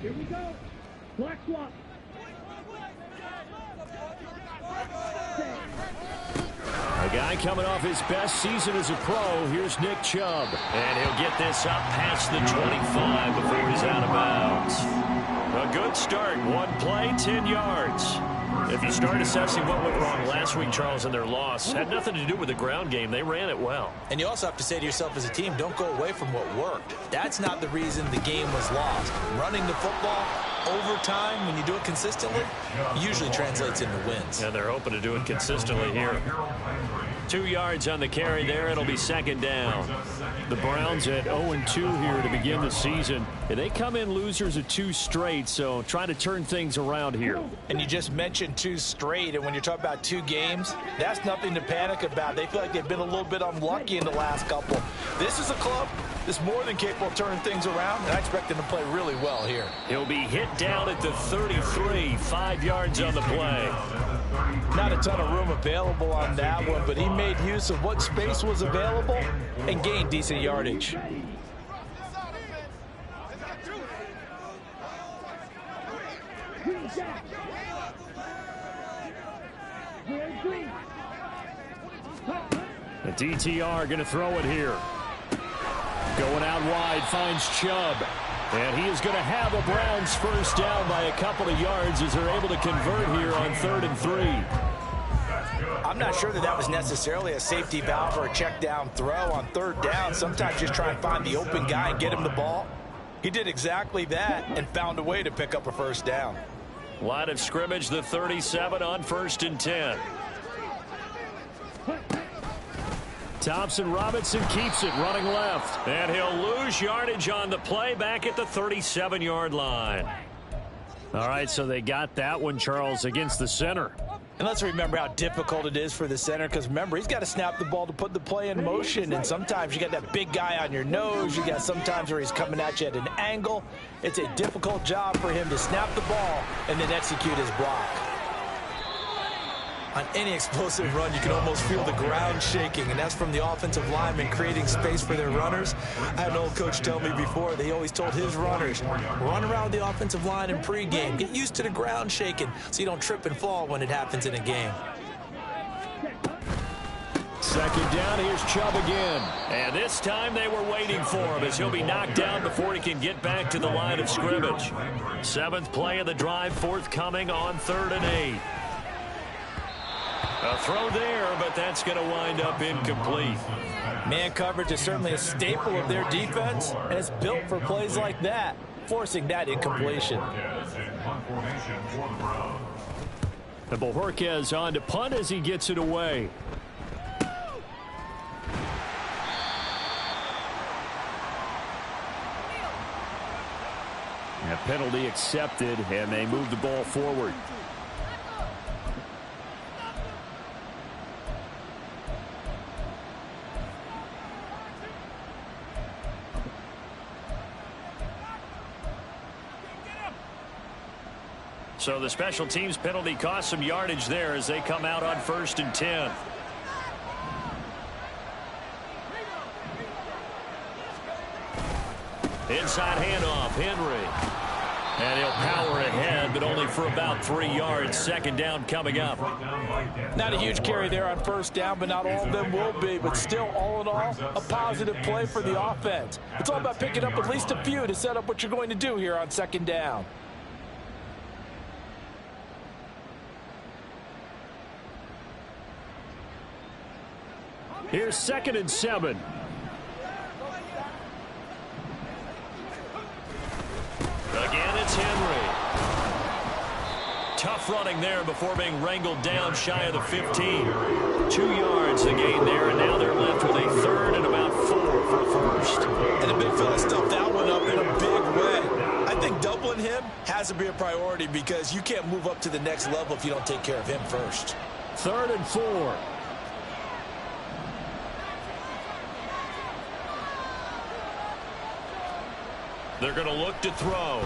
Here we go. Black swap. A guy coming off his best season as a pro. Here's Nick Chubb. And he'll get this up past the 25 before he's out of bounds. A good start. One play, 10 yards. If you start assessing what went wrong last week, Charles, in their loss, had nothing to do with the ground game. They ran it well. And you also have to say to yourself as a team, don't go away from what worked. That's not the reason the game was lost. Running the football over time, when you do it consistently, usually translates into wins. And they're hoping to do it consistently here. 2 yards on the carry there. It'll be second down. The Browns at 0-2 here to begin the season. And they come in losers of 2 straight, so trying to turn things around here. And you just mentioned 2 straight, and when you're talking about 2 games, that's nothing to panic about. They feel like they've been a little bit unlucky in the last couple. This is a club that's more than capable of turning things around, and I expect them to play really well here. He'll be hit down at the 33, 5 yards on the play. Not a ton of room available on that one, but he made use of what space was available and gained decent yardage. The DTR going to throw it here. Going out wide, finds Chubb. And he is going to have a Browns first down by a couple of yards as they're able to convert here on 3rd and 3. I'm not sure that was necessarily a safety valve or a check down throw on 3rd down. Sometimes just try and find the open guy and get him the ball. He did exactly that and found a way to pick up a first down. Line of scrimmage, the 37 on 1st and 10. Thompson Robinson keeps it running left. And he'll lose yardage on the play back at the 37-yard line. All right, so they got that one, Charles, against the center. And let's remember how difficult it is for the center, because remember, he's got to snap the ball to put the play in motion, and sometimes you got that big guy on your nose. You got sometimes where he's coming at you at an angle. It's a difficult job for him to snap the ball and then execute his block. On any explosive run, you can almost feel the ground shaking, and that's from the offensive linemen creating space for their runners. I had an old coach tell me before, they always told his runners, run around the offensive line in pregame. Get used to the ground shaking so you don't trip and fall when it happens in a game. Second down, here's Chubb again. And this time they were waiting for him as he'll be knocked down before he can get back to the line of scrimmage. 7th play of the drive forthcoming on 3rd and 8. A throw there, but that's going to wind up incomplete. Man coverage is certainly a staple of their defense, and it's built for plays like that, forcing that incompletion. The Bojorquez on to punt as he gets it away. A penalty accepted, and they move the ball forward. So the special teams penalty cost some yardage there as they come out on 1st and 10. Inside handoff, Henry. And he'll power ahead, but only for about 3 yards. 2nd down coming up. Not a huge carry there on 1st down, but not all of them will be. But still, all in all, a positive play for the offense. It's all about picking up at least a few to set up what you're going to do here on 2nd down. Here's 2nd and 7. Again, it's Henry. Tough running there before being wrangled down shy of the 15. 2 yards the gain there, and now they're left with a 3rd and about 4 for a first. And the big fella stuffed that one up in a big way. I think doubling him has to be a priority because you can't move up to the next level if you don't take care of him first. 3rd and 4. They're going to look to throw.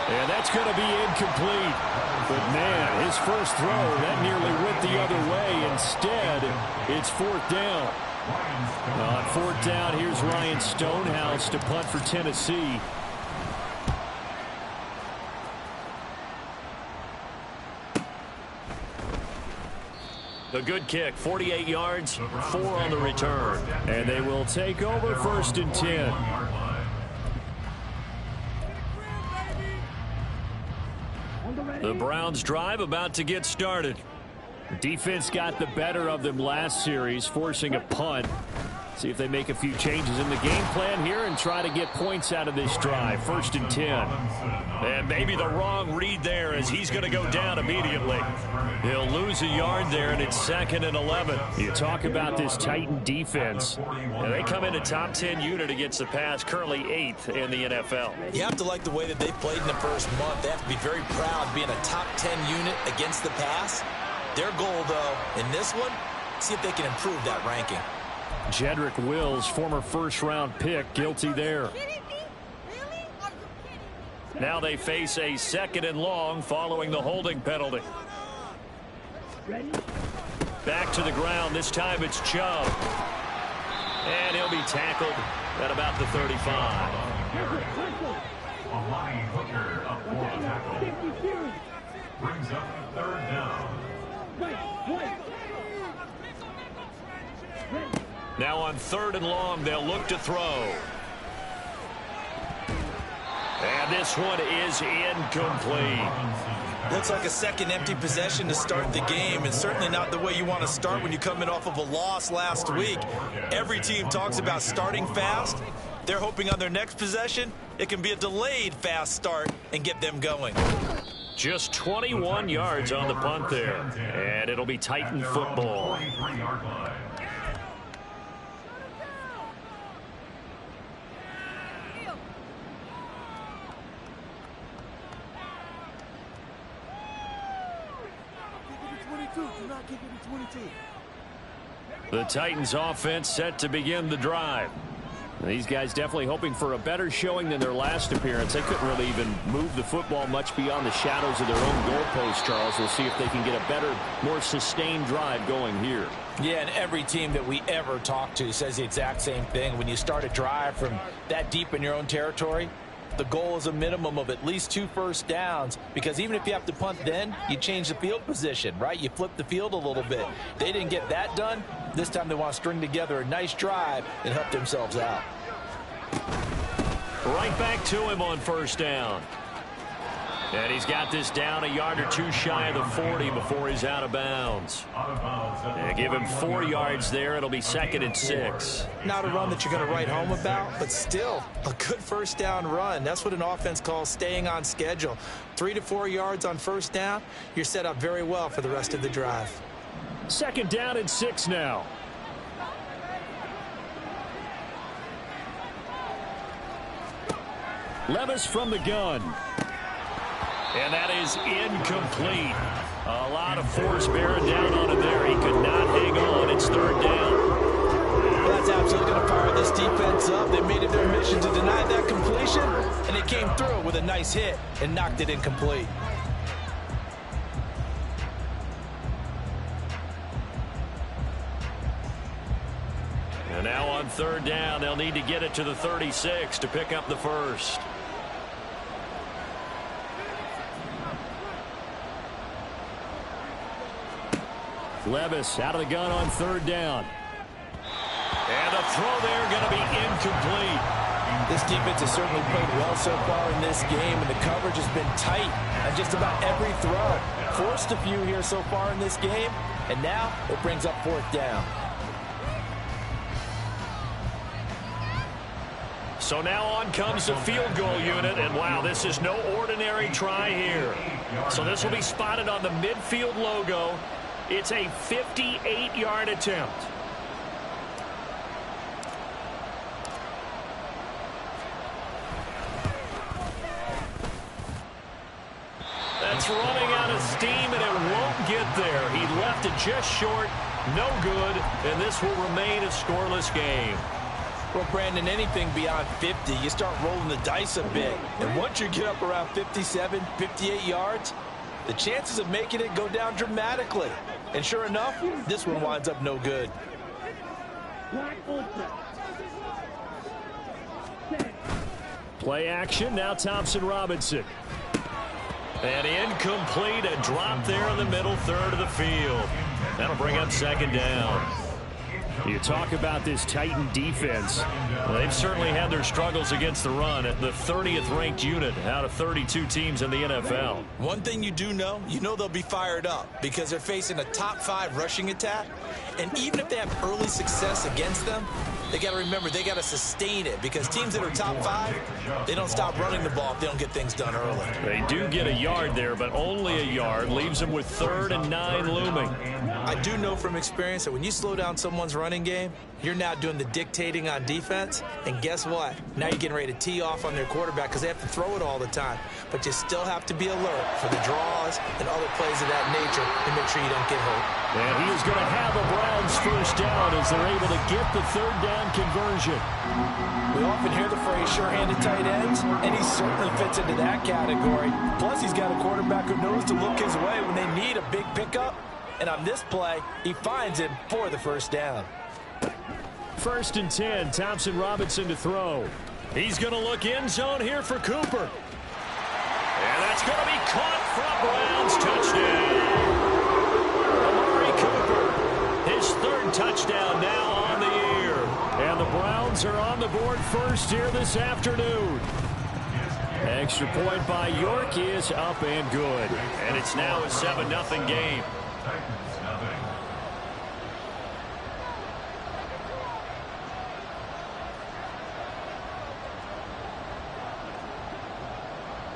And that's going to be incomplete. But, man, his first throw, that nearly went the other way. Instead, it's 4th down. On 4th down, here's Ryan Stonehouse to punt for Tennessee. A good kick, 48 yards, 4 on the return. And they will take over 1st and 10. The Browns drive about to get started. Defense got the better of them last series, forcing a punt. See if they make a few changes in the game plan here and try to get points out of this drive. 1st and 10. And maybe the wrong read there as he's going to go down immediately. He'll lose a yard there, and it's 2nd and 11. You talk about this Titan defense. And they come in a top 10 unit against the pass, currently 8th in the NFL. You have to like the way that they played in the first month. They have to be very proud being a top 10 unit against the pass. Their goal, though, in this one, see if they can improve that ranking. Jedrick Wills, former first-round pick, guilty there. Now they face a 2nd and long following the holding penalty. Back to the ground. This time it's Chubb. And he'll be tackled at about the 35. Amani Hooker up for the tackle. Brings up 3rd down. Now on 3rd and long, they'll look to throw. And this one is incomplete. Looks like a second empty possession to start the game, and certainly not the way you want to start when you're coming off of a loss last week. Every team talks about starting fast. They're hoping on their next possession, it can be a delayed fast start and get them going. Just 21 yards on the punt there. And it'll be Titan football. The Titans offense set to begin the drive. These guys definitely hoping for a better showing than their last appearance. They couldn't really even move the football much beyond the shadows of their own goalpost, Charles. We'll see if they can get a better, more sustained drive going here. Yeah, and every team that we ever talk to says the exact same thing. When you start a drive from that deep in your own territory, the goal is a minimum of at least 2 first downs, because even if you have to punt then, you change the field position, right? You flip the field a little bit. They didn't get that done. This time they want to string together a nice drive and help themselves out. Right back to him on 1st down. And he's got this down a yard or 2 shy of the 40 before he's out of bounds. And give him 4 yards there. It'll be 2nd and 6. Not a run that you're going to write home about, but still a good first down run. That's what an offense calls staying on schedule. 3 to 4 yards on 1st down. You're set up very well for the rest of the drive. 2nd down and 6 now. Levis from the gun. And that is incomplete. A lot of force bearing down on him there. He could not hang on. It's 3rd down. Well, that's absolutely going to fire this defense up. They made it their mission to deny that completion, and they came through with a nice hit and knocked it incomplete. And now on 3rd down, they'll need to get it to the 36 to pick up the first. Levis out of the gun on 3rd down. And the throw there going to be incomplete. This defense has certainly played well so far in this game, and the coverage has been tight on just about every throw. Forced a few here so far in this game, and now it brings up 4th down. So now on comes the field goal unit, and wow, this is no ordinary try here. So this will be spotted on the midfield logo. It's a 58-yard attempt. That's running out of steam, and it won't get there. He left it just short, no good, and this will remain a scoreless game. Well, Brandon, anything beyond 50, you start rolling the dice a bit. And once you get up around 57, 58 yards, the chances of making it go down dramatically. And sure enough, this one winds up no good. Play action, now Thompson Robinson. And incomplete, a drop there in the middle third of the field. That'll bring up 2nd down. You talk about this Titan defense. Well, they've certainly had their struggles against the run at the 30th ranked unit out of 32 teams in the NFL. One thing you do know, they'll be fired up because they're facing a top 5 rushing attack. And even if they have early success against them, they got to remember they got to sustain it because teams that are top 5, they don't stop running the ball if they don't get things done early. They do get a yard there, but only a yard. Leaves them with 3rd and 9 looming. I do know from experience that when you slow down someone's running game, you're now doing the dictating on defense. And guess what? Now you're getting ready to tee off on their quarterback because they have to throw it all the time. But you still have to be alert for the draws and other plays of that nature to make sure you don't get hurt. And he is going to have the Browns 1st down as they're able to get the 3rd down conversion. We often hear the phrase sure-handed tight ends, and he certainly fits into that category. Plus, he's got a quarterback who knows to look his way when they need a big pickup. And on this play, he finds him for the 1st down. 1st and 10, Thompson Robinson to throw. He's going to look end zone here for Cooper. And that's going to be caught from Browns. Touchdown. Amari Cooper, his 3rd touchdown now on the year. And the Browns are on the board first here this afternoon. Extra point by York is up and good. And it's now a 7-0 game.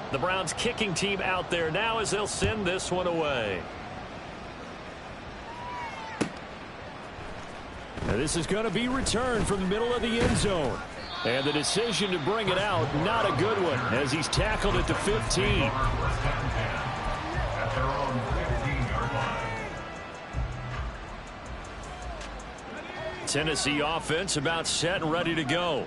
The Browns kicking team out there now as they'll send this one away. Now this is going to be returned from the middle of the end zone. And the decision to bring it out, not a good one, as he's tackled at the 15. Tennessee offense about set and ready to go.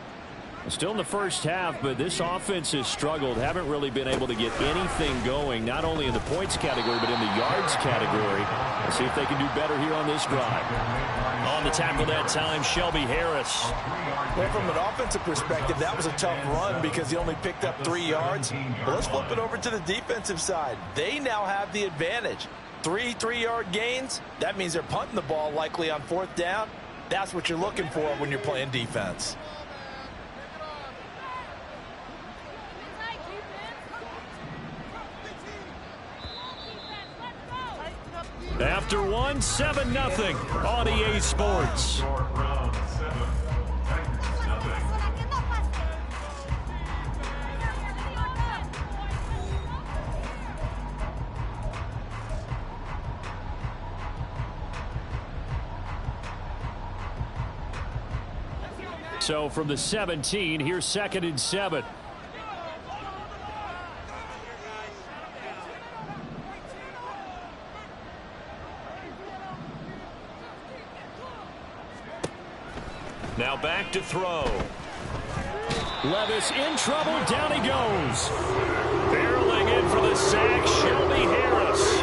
Still in the first half, but this offense has struggled. Haven't really been able to get anything going, not only in the points category, but in the yards category. Let's see if they can do better here on this drive. On the tackle that time, Shelby Harris. Well, from an offensive perspective, that was a tough run because he only picked up 3 yards. But let's flip it over to the defensive side. They now have the advantage. 3 3-yard gains. That means they're punting the ball likely on 4th down. That's what you're looking for when you're playing defense. After one, 7-0 on EA Sports. So from the 17, here's 2nd and 7. Now back to throw. Levis in trouble. Down he goes. Barreling in for the sack, Shelby Harris.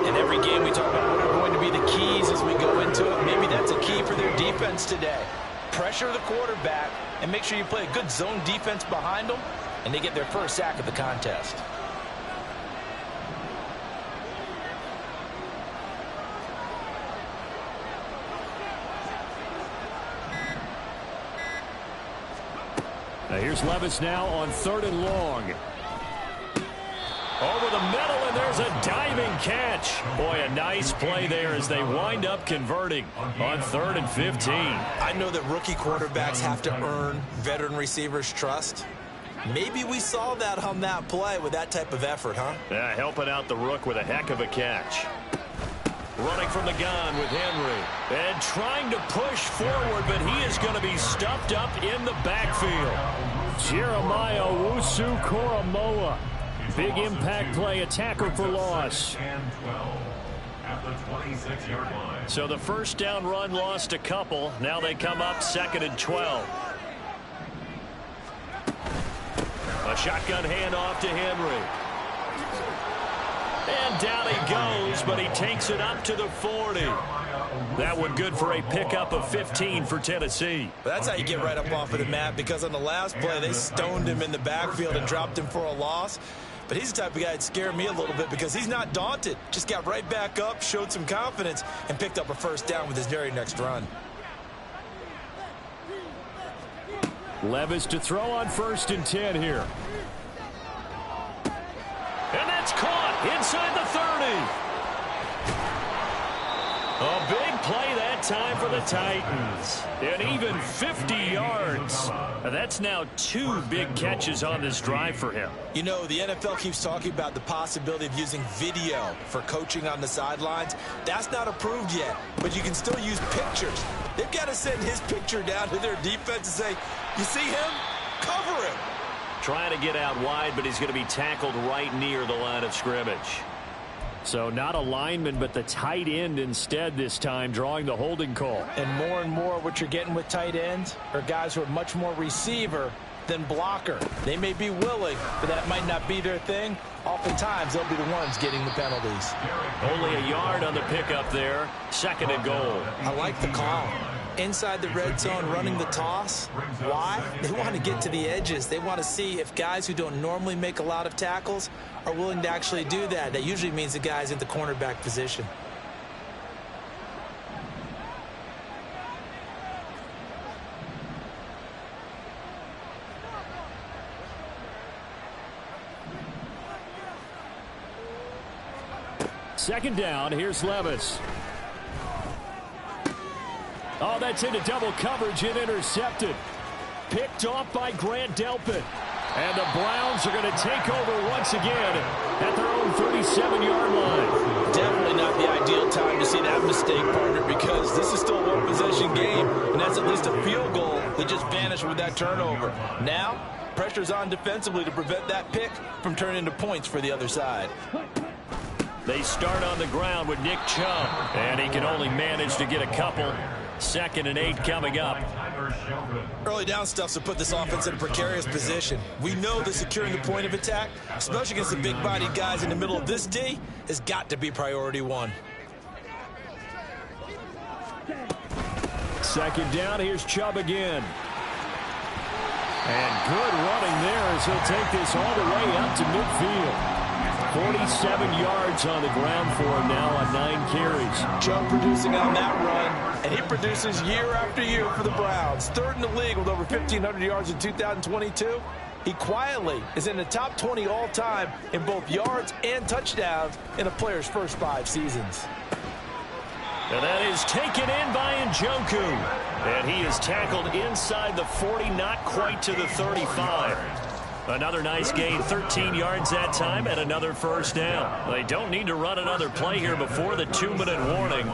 In every game we talk about what are going to be the keys as we go into it. Maybe that's a key for their defense today. Pressure the quarterback and make sure you play a good zone defense behind them, and they get their first sack of the contest. Now here's Levis now on 3rd and long. Over the middle, and there's a diving catch. Boy, a nice play there as they wind up converting on 3rd and 15. I know that rookie quarterbacks have to earn veteran receivers' trust. Maybe we saw that on that play with that type of effort, huh? Yeah, helping out the rook with a heck of a catch. Running from the gun with Henry. And trying to push forward, but he is going to be stuffed up in the backfield. Jeremiah Owusu-Koramoah. Big impact play, a tackle for loss. At the 26-yard line. So the first down run lost a couple. Now they come up 2nd and 12. A shotgun handoff to Henry. And down he goes, but he takes it up to the 40. That one good for a pickup of 15 for Tennessee. That's how you get right up off of the mat, because on the last play, they stoned him in the backfield and dropped him for a loss. But he's the type of guy that scared me a little bit because he's not daunted. Just got right back up, showed some confidence, and picked up a first down with his very next run. Levis to throw on 1st and 10 here. And that's caught inside the 30. A big play that time for the Titans. And even 50 yards. That's now 2 big catches on this drive for him. You know, the NFL keeps talking about the possibility of using video for coaching on the sidelines. That's not approved yet, but you can still use pictures. They've got to send his picture down to their defense and say, you see him? Cover him. Trying to get out wide, but he's going to be tackled right near the line of scrimmage. So not a lineman, but the tight end instead this time, drawing the holding call. And more what you're getting with tight ends are guys who are much more receiver than blocker. They may be willing, but that might not be their thing. Oftentimes, they'll be the ones getting the penalties. Only a yard on the pickup there. 2nd and goal. I like the call. Inside the red zone, running the toss. Why? They want to get to the edges. They want to see if guys who don't normally make a lot of tackles are willing to actually do that. That usually means the guy's in the cornerback position. Second down, here's Levis. Oh, that's into double coverage and intercepted. Picked off by Grant Delpit. And the Browns are going to take over once again at their own 37-yard line. Definitely not the ideal time to see that mistake, partner, because this is still a one-possession game, and that's at least a field goal that just vanished with that turnover. Now, pressure's on defensively to prevent that pick from turning into points for the other side. They start on the ground with Nick Chubb, and he can only manage to get a couple. 2nd and 8 coming up. Early down stuff's to put this offense in a precarious position. We know that securing the point of attack, especially against the big-bodied guys in the middle of this D, has got to be priority one. 2nd down, here's Chubb again. And good running there as he'll take this all the way up to midfield. 47 yards on the ground for him now on 9 carries. Chubb producing on that run, and he produces year after year for the Browns. 3rd in the league with over 1,500 yards in 2022. He quietly is in the top 20 all-time in both yards and touchdowns in a player's first 5 seasons. And that is taken in by Njoku. And he is tackled inside the 40, not quite to the 35. Another nice gain, 13 yards that time, and another first down. They don't need to run another play here before the 2-minute warning.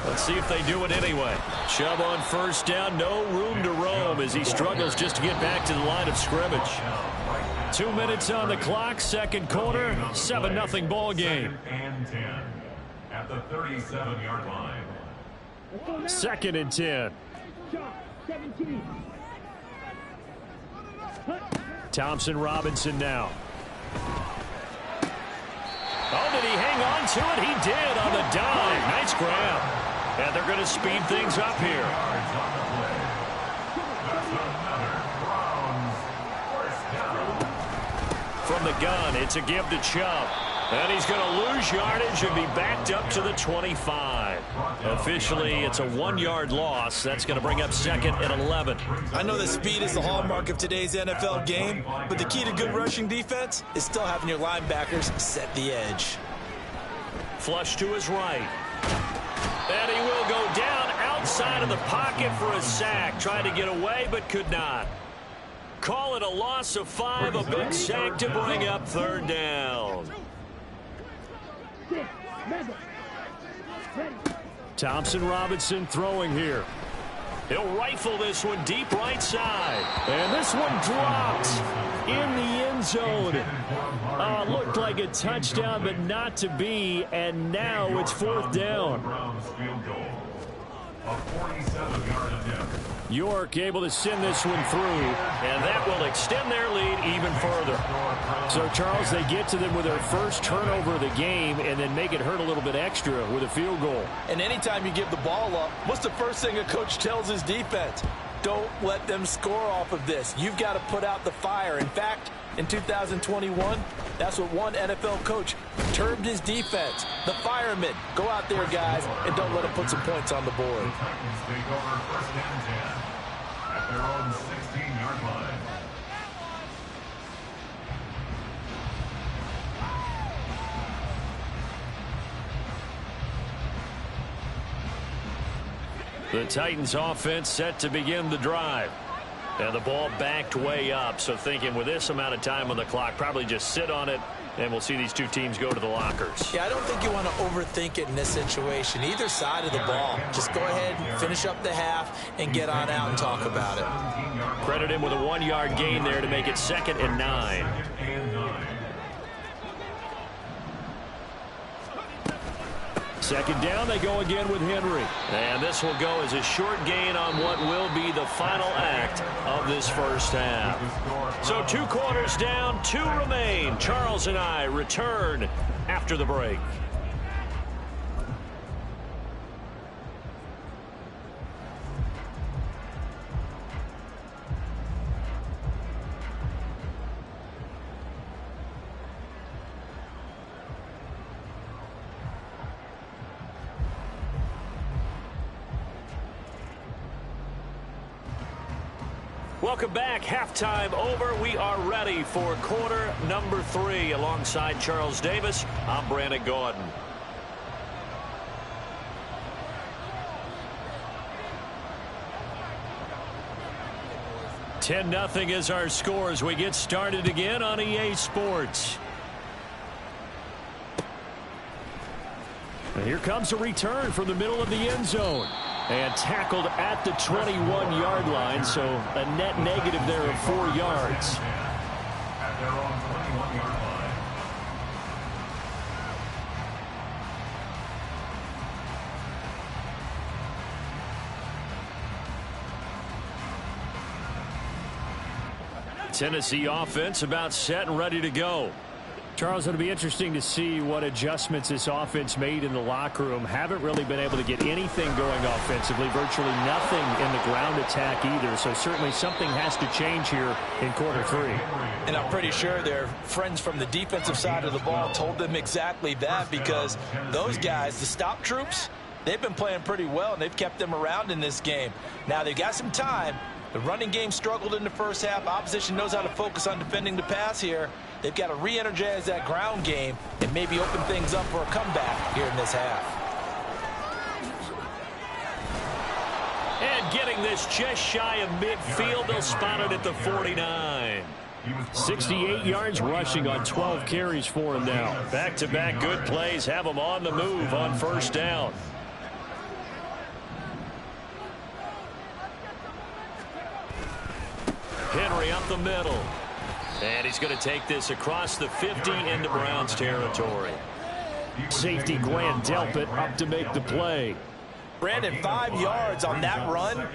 Let's see if they do it anyway. Chubb on first down, no room to roam as he struggles just to get back to the line of scrimmage. 2 minutes on the clock, 2nd quarter, 7-0 ball game. And 10 at the 37-yard line. 2nd and 10. 17. Thompson Robinson now. Oh, did he hang on to it? He did on the dive. Nice grab. And they're going to speed things up here. From the gun, it's a give to Chubb. And he's going to lose yardage and be backed up to the 25. Officially, it's a 1-yard loss. That's going to bring up 2nd and 11. I know that speed is the hallmark of today's NFL game, but the key to good rushing defense is still having your linebackers set the edge. Flush to his right. And he will go down outside of the pocket for a sack. Tried to get away, but could not. Call it a loss of 5, a big sack to bring up 3rd down. Thompson Robinson throwing here. He'll rifle this one deep right side. And this one dropped in the end zone. Looked like a touchdown, but not to be. And now it's 4th down. York able to send this one through. And that will extend their lead even further. So, Charles, they get to them with their first turnover of the game and then make it hurt a little bit extra with a field goal. And anytime you give the ball up, what's the first thing a coach tells his defense? Don't let them score off of this. You've got to put out the fire. In fact, in 2021, that's what one NFL coach termed his defense. The firemen. Go out there, guys, and don't let them put some points on the board. The Titans take over 1st and 10 at their own 16-yard line. The Titans offense set to begin the drive. And the ball backed way up. So thinking with this amount of time on the clock, probably just sit on it, and we'll see these two teams go to the lockers. Yeah, I don't think you want to overthink it in this situation. Either side of the ball. Just go ahead and finish up the half and get on out and talk about it. Credit him with a 1-yard gain there to make it 2nd and 9. Second down, they go again with Henry. And this will go as a short gain on what will be the final act of this first half. So 2 quarters down, 2 remain. Charles and I return after the break. Welcome back. Halftime over. We are ready for quarter number 3. Alongside Charles Davis, I'm Brandon Gaudin. $10-0 is our score as we get started again on EA Sports. And here comes a return from the middle of the end zone. And tackled at the 21-yard line, so a net negative there of 4 yards. At their own 21-yard line. Tennessee offense about set and ready to go. Charles, it'll be interesting to see what adjustments this offense made in the locker room. Haven't really been able to get anything going offensively, virtually nothing in the ground attack either. So certainly something has to change here in quarter 3. And I'm pretty sure their friends from the defensive side of the ball told them exactly that, because those guys, the stop troops, they've been playing pretty well, and they've kept them around in this game. Now they've got some time. The running game struggled in the first half. Opposition knows how to focus on defending the pass here. They've got to re-energize that ground game and maybe open things up for a comeback here in this half. And getting this just shy of midfield, they'll spot it at the 49. 68 yards rushing on 12 carries for him now. Back-to-back good plays have them on the move on first down. Henry up the middle. And he's going to take this across the 50 into Browns territory. Safety Grant Delpit up to make the play. Brandon, 5 yards on that run.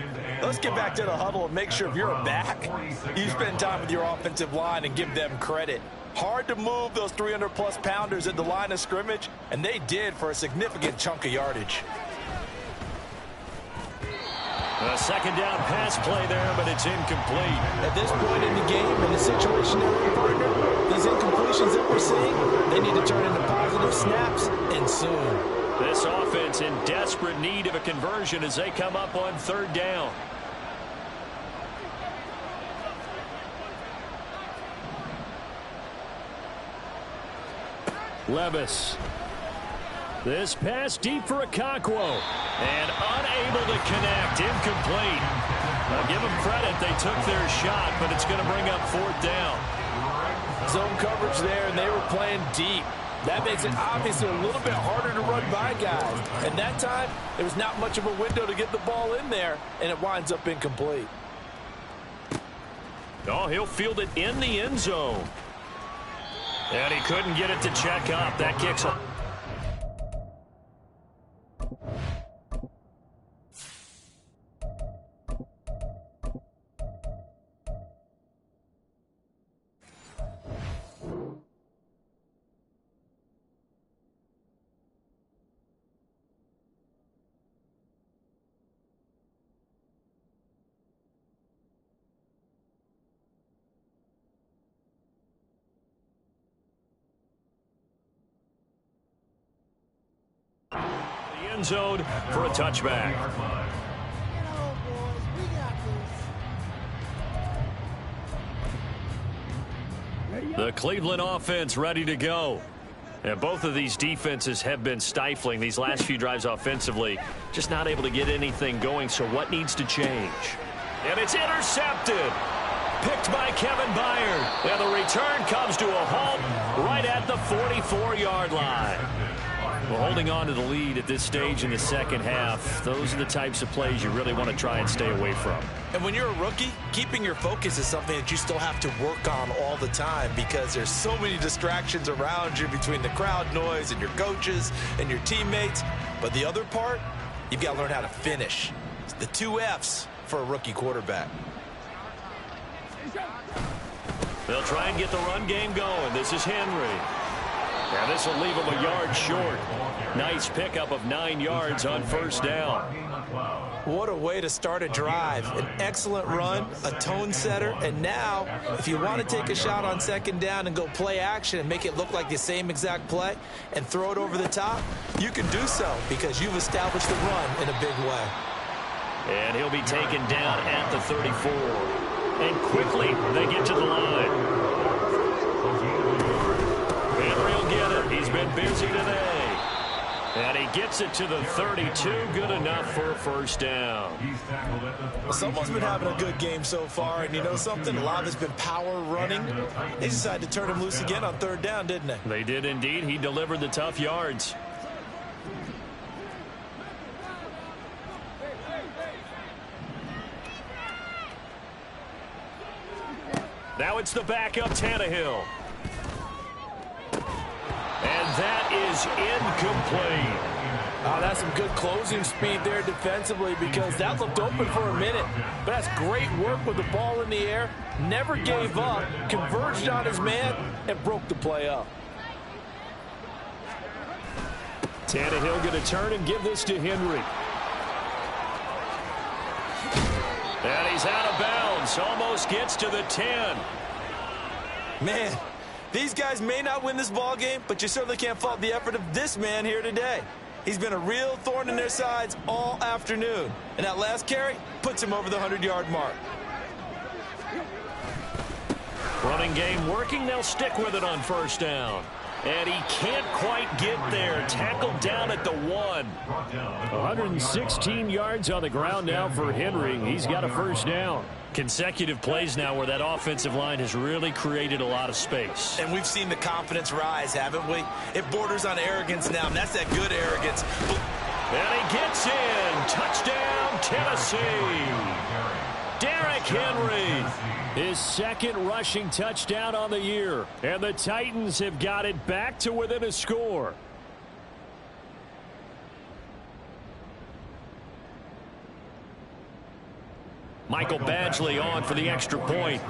Let's get back to the huddle and make sure if you're a back, you spend time with your offensive line and give them credit. Hard to move those 300-plus pounders at the line of scrimmage, and they did for a significant chunk of yardage. A second down pass play there, but it's incomplete. At this point in the game, in the situation they're in, partner, these incompletions that we're seeing, they need to turn into positive snaps, and soon. This offense in desperate need of a conversion as they come up on third down. Levis. This pass deep for Okonkwo. And unable to connect. Incomplete. I'll give them credit. They took their shot, but it's going to bring up fourth down. Zone coverage there, and they were playing deep. That makes it obviously a little bit harder to run by guys. And that time, there was not much of a window to get the ball in there, and it winds up incomplete. Oh, he'll field it in the end zone. And he couldn't get it to check up. That kicks him. End zone for a touchback. The Cleveland offense ready to go. And both of these defenses have been stifling these last few drives offensively. Just not able to get anything going, so what needs to change? And it's intercepted. Picked by Kevin Byard. And the return comes to a halt right at the 44-yard line. Well, holding on to the lead at this stage in the second half, those are the types of plays you really want to try and stay away from. And when you're a rookie, keeping your focus is something that you still have to work on all the time because there's so many distractions around you between the crowd noise and your coaches and your teammates. But the other part, you've got to learn how to finish. It's the 2 F's for a rookie quarterback. They'll try and get the run game going. This is Henry. And this will leave him a yard short. Nice pickup of 9 yards on first down. What a way to start a drive. An excellent run, a tone setter, and now if you want to take a shot on second down and go play action and make it look like the same exact play and throw it over the top, you can do so because you've established the run in a big way. And he'll be taken down at the 34. And quickly they get to the line. Henry will get it. He's been busy today. And he gets it to the 32. Good enough for a first down. Well, someone's been having a good game so far. And you know something? A lot has been power running. They decided to turn him loose again on third down, didn't they? They did indeed. He delivered the tough yards. Now it's the backup Tannehill. And that is incomplete. Oh, that's some good closing speed there defensively because that looked open for a minute. But that's great work with the ball in the air. Never gave up, converged on his man, and broke the play up. Tannehill going to turn and give this to Henry. And he's out of bounds. Almost gets to the 10. Man, these guys may not win this ball game, but you certainly can't fault the effort of this man here today. He's been a real thorn in their sides all afternoon. And that last carry puts him over the 100-yard mark. Running game working. They'll stick with it on first down. And he can't quite get there. Tackled down at the 1. 116 yards on the ground now for Henry. He's got a first down. Consecutive plays now where that offensive line has really created a lot of space. And we've seen the confidence rise, haven't we? It borders on arrogance now, and that's that good arrogance. And he gets in. Touchdown, Tennessee. Derrick Henry. His second rushing touchdown on the year. And the Titans have got it back to within a score. Michael Badgley on for the extra point.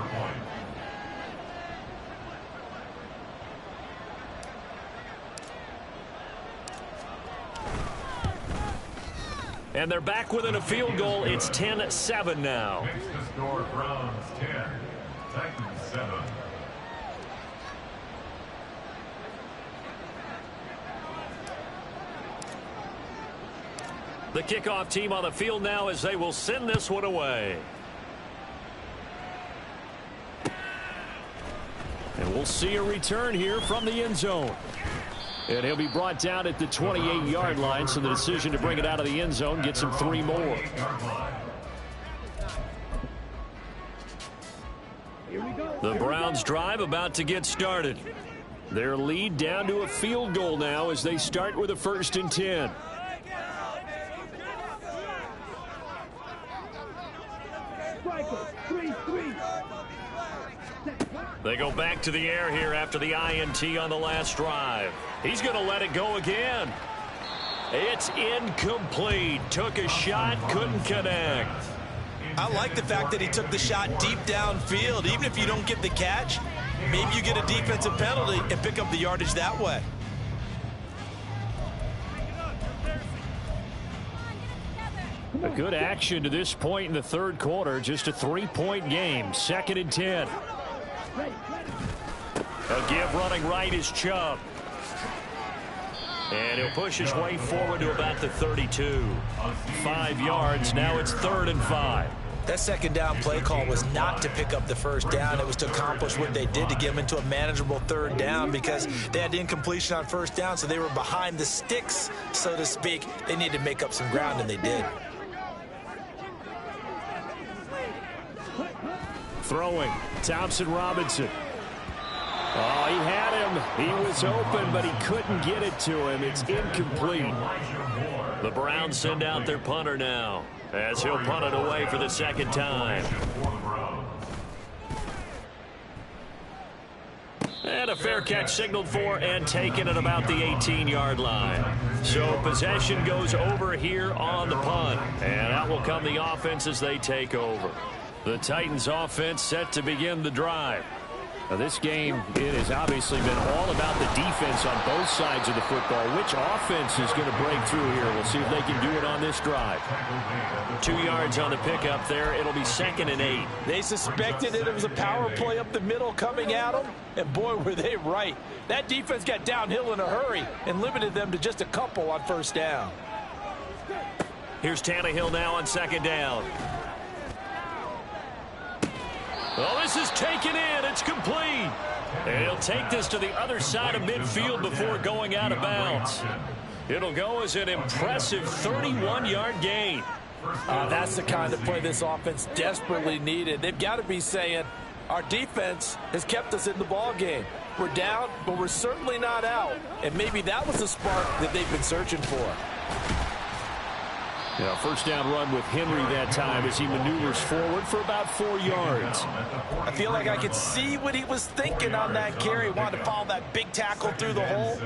And they're back within a field goal. It's 10-7 now. Makes the score Browns 10, Titans 7. The kickoff team on the field now as they will send this one away. And we'll see a return here from the end zone. And he'll be brought down at the 28-yard line, so the decision to bring it out of the end zone gets him 3 more. The Browns drive about to get started. Their lead down to a field goal now as they start with a 1st and 10. They go back to the air here after the INT on the last drive. He's going to let it go again. It's incomplete. Took a shot, couldn't connect. I like the fact that he took the shot deep downfield. Even if you don't get the catch, maybe you get a defensive penalty and pick up the yardage that way. A good action to this point in the 3rd quarter. Just a 3-point game. 2nd and 10. A give running right is Chubb. And he'll push his way forward to about the 32. 5 yards. Now it's 3rd and 5. That 2nd down play call was not to pick up the 1st down. It was to accomplish what they did to get them into a manageable 3rd down because they had incompletion on 1st down, so they were behind the sticks, so to speak. They needed to make up some ground, and they did. Throwing, Thompson Robinson. Oh, he had him. He was open, but he couldn't get it to him. It's incomplete. The Browns send out their punter now as he'll punt it away for the 2nd time. And a fair catch signaled for and taken at about the 18-yard line. So possession goes over here on the punt. And out will come the offense as they take over. The Titans offense set to begin the drive. Now this game, it has obviously been all about the defense on both sides of the football. Which offense is going to break through here? We'll see if they can do it on this drive. 2 yards on the pickup there. It'll be 2nd and 8. They suspected that it was a power play up the middle coming at them, and boy, were they right. That defense got downhill in a hurry and limited them to just a couple on 1st down. Here's Tannehill now on 2nd down. Oh, this is taken in. It's complete. And he'll take this to the other side of midfield before going out of bounds. It'll go as an impressive 31-yard gain. That's the kind of play this offense desperately needed. They've got to be saying, our defense has kept us in the ball game. We're down, but we're certainly not out. And maybe that was the spark that they've been searching for. Yeah, 1st down run with Henry that time as he maneuvers forward for about 4 yards. I feel like I could see what he was thinking on that carry. Wanted to follow that big tackle through the hole.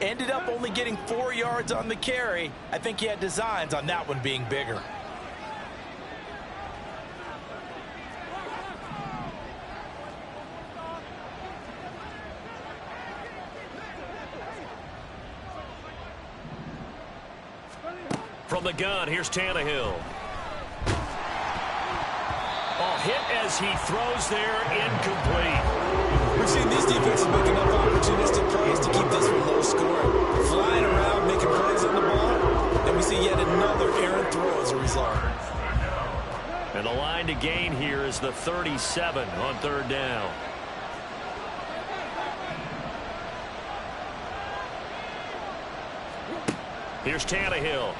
Ended up only getting 4 yards on the carry. I think he had designs on that one being bigger. From the gun, here's Tannehill. Oh, hit as he throws there, incomplete. We've seen these defenses make enough opportunistic plays to keep this one low scoring. Flying around, making plays on the ball, and we see yet another errant throw as a result. And the line to gain here is the 37 on 3rd down. Here's Tannehill.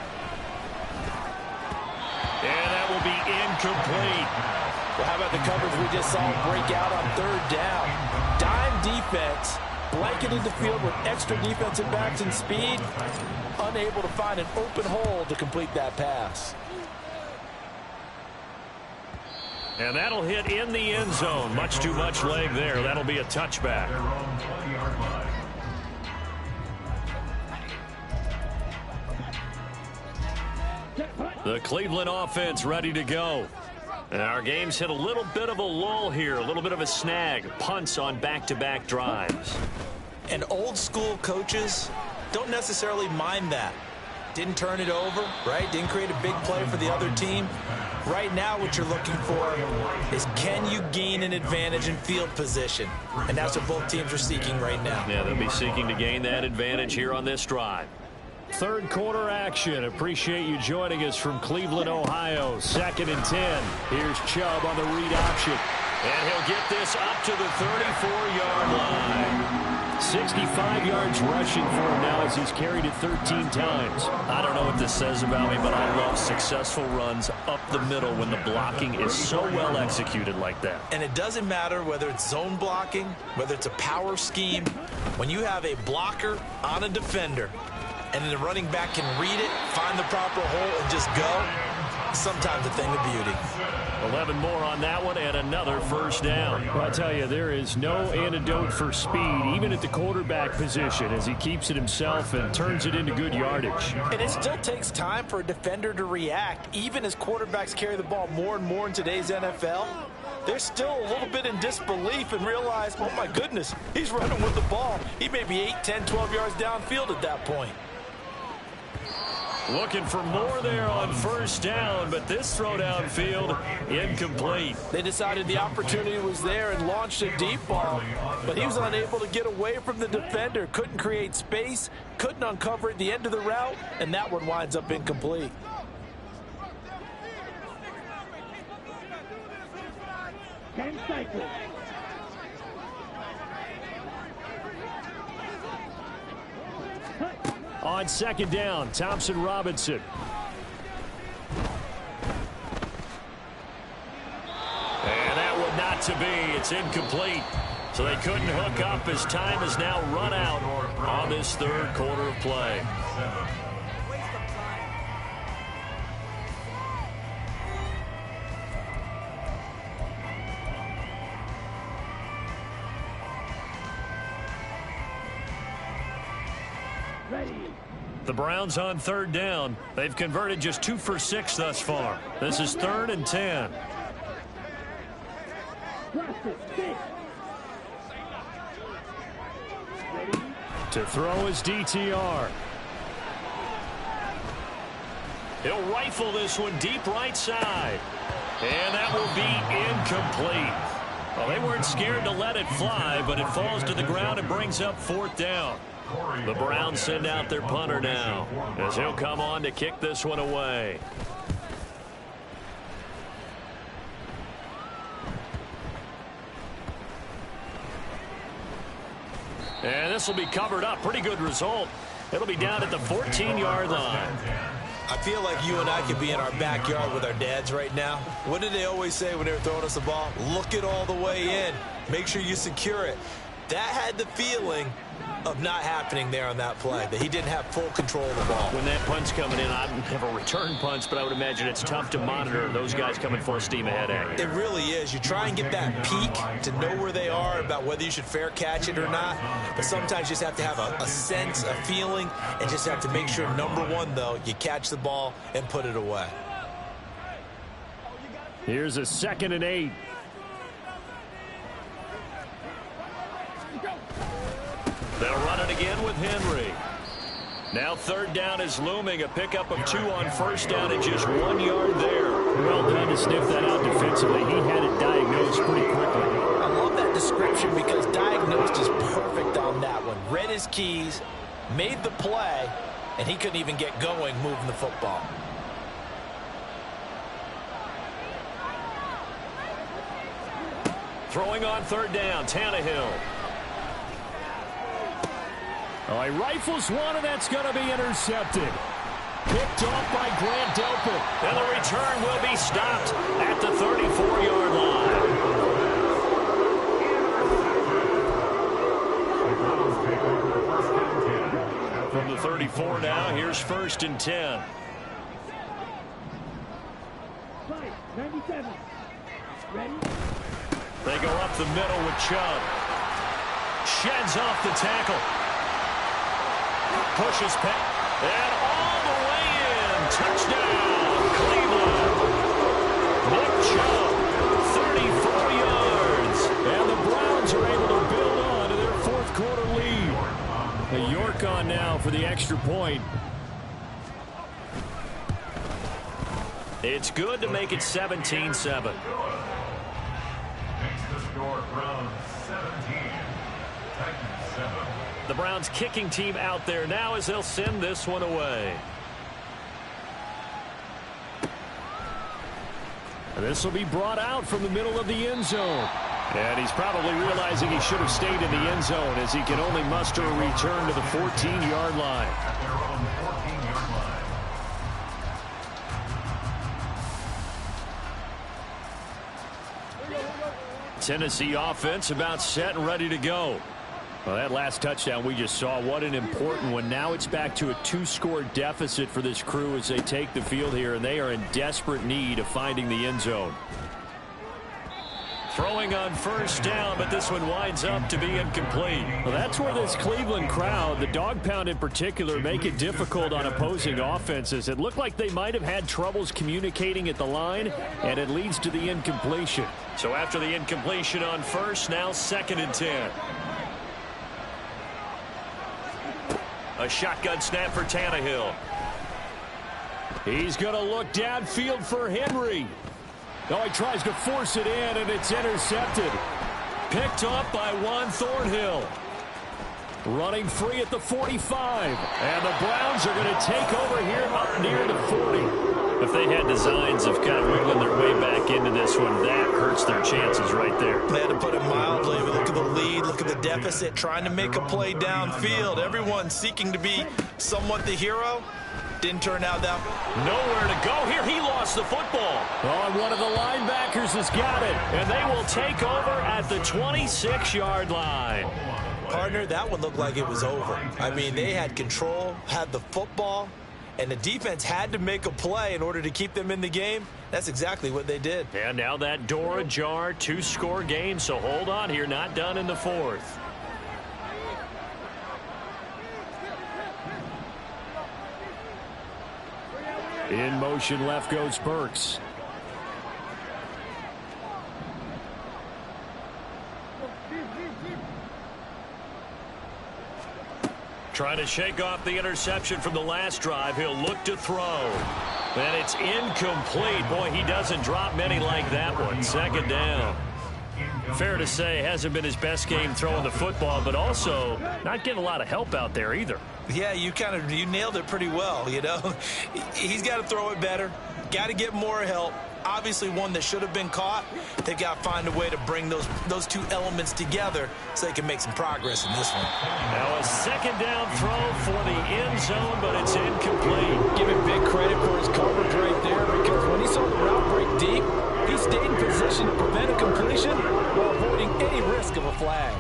And that will be incomplete. Well, how about the coverage we just saw break out on 3rd down? Dime defense, blanketed the field with extra defensive backs and speed, unable to find an open hole to complete that pass. And that'll hit in the end zone. Much too much leg there. That'll be a touchback. The Cleveland offense ready to go. And our game's hit a little bit of a lull here, a little bit of a snag. Punts on back-to-back drives. And old school coaches don't necessarily mind that. Didn't turn it over, right? Didn't create a big play for the other team. Right now what you're looking for is, can you gain an advantage in field position? And that's what both teams are seeking right now. Yeah, they'll be seeking to gain that advantage here on this drive. Third quarter action. Appreciate you joining us from Cleveland, Ohio. 2nd and 10. Here's Chubb on the read option. And he'll get this up to the 34-yard line. 65 yards rushing for him now as he's carried it 13 times. I don't know what this says about me, but I love successful runs up the middle when the blocking is so well executed like that. And it doesn't matter whether it's zone blocking, whether it's a power scheme. When you have a blocker on a defender and then the running back can read it, find the proper hole, and just go, sometimes a thing of beauty. 11 more on that one and another first down. Well, I tell you, there is no antidote for speed, even at the quarterback position, as he keeps it himself and turns it into good yardage. And it still takes time for a defender to react. Even as quarterbacks carry the ball more and more in today's NFL, they're still a little bit in disbelief and realize, oh my goodness, he's running with the ball. He may be 8, 10, 12 yards downfield at that point. Looking for more there on first down, but this throw downfield incomplete. They decided the opportunity was there and launched a deep ball, but he was unable to get away from the defender, couldn't create space, couldn't uncover at the end of the route, and that one winds up incomplete. On 2nd down, Thompson Robinson. And that one not to be. It's incomplete. So they couldn't hook up as time has now run out on this third quarter of play. The Browns on 3rd down. They've converted just 2 for 6 thus far. This is 3rd and 10. To throw is DTR. He'll rifle this one deep right side. And that will be incomplete. Well, they weren't scared to let it fly, but it falls to the ground and brings up 4th down. The Browns send out their punter now, as he'll come on to kick this one away. And this will be covered up. Pretty good result. It'll be down at the 14-yard line. I feel like you and I could be in our backyard with our dads right now. What did they always say when they were throwing us the ball? Look it all the way in. Make sure you secure it. That had the feeling of not happening there on that play, that he didn't have full control of the ball. When that punt's coming in, I don't have a return punch, but I would imagine it's tough to monitor those guys coming full steam ahead at you. It really is. You try and get that peek to know where they are, about whether you should fair catch it or not, but sometimes you just have to have a sense, a feeling, and just have to make sure, number one, though, you catch the ball and put it away. Here's a 2nd and 8. They'll run it again with Henry. Now 3rd down is looming. A pickup of 2 on 1st down and just 1 yard there. Well done to sniff that out defensively. He had it diagnosed pretty quickly. I love that description because diagnosed is perfect on that one. Read his keys, made the play, and he couldn't even get going moving the football. Throwing on 3rd down, Tannehill. Oh, he rifles one, and that's going to be intercepted. Picked off by Grant Delpit. And the return will be stopped at the 34-yard line. From the 34 now, here's 1st and 10. 97. Ready? They go up the middle with Chubb. Sheds off the tackle. Pushes past. And all the way in. Touchdown, Cleveland. Nick Chubb, 34 yards. And the Browns are able to build on to their 4th quarter lead. The York on now for the extra point. It's good to make it 17-7. Makes the score Browns 17, Titans 7. The Browns kicking team out there now as they'll send this one away. This will be brought out from the middle of the end zone. And he's probably realizing he should have stayed in the end zone as he can only muster a return to the 14-yard line. At their own 14-yard line. Tennessee offense about set and ready to go. Well, that last touchdown we just saw, what an important one. Now it's back to a 2-score deficit for this crew as they take the field here, and they are in desperate need of finding the end zone. Throwing on first down, but this one winds up to be incomplete. Well, that's where this Cleveland crowd, the dog pound in particular, make it difficult on opposing offenses. It looked like they might have had troubles communicating at the line, and it leads to the incompletion. So after the incompletion on first, now 2nd and 10. A shotgun snap for Tannehill. He's going to look downfield for Henry. Oh, he tries to force it in, and it's intercepted. Picked up by Juan Thornhill. Running free at the 45. And the Browns are going to take over here up near the 40. If they had designs of kind of wiggling their way back into this one, that hurts their chances right there. They had to put it mildly. Look at the lead. Look at the deficit. Trying to make a play downfield. Everyone seeking to be somewhat the hero. Didn't turn out that. Nowhere to go here. He lost the football. Oh, and one of the linebackers has got it. And they will take over at the 26-yard line. Partner, that one looked like it was over. I mean, they had control, had the football, and the defense had to make a play in order to keep them in the game. That's exactly what they did. And now that door ajar, 2-score game, so hold on here, not done in the 4th. In motion left goes Burks. Trying to shake off the interception from the last drive. He'll look to throw. And it's incomplete. Boy, he doesn't drop many like that one. 2nd down. Fair to say, hasn't been his best game throwing the football, but also not getting a lot of help out there either. Yeah, you nailed it pretty well, you know. He's got to throw it better. Got to get more help. Obviously one that should have been caught. They've got to find a way to bring those two elements together so they can make some progress in this one. Now a 2nd down throw for the end zone, but it's incomplete. Give him big credit for his coverage right there, because when he saw the route break deep, he stayed in position to prevent a completion while avoiding any risk of a flag.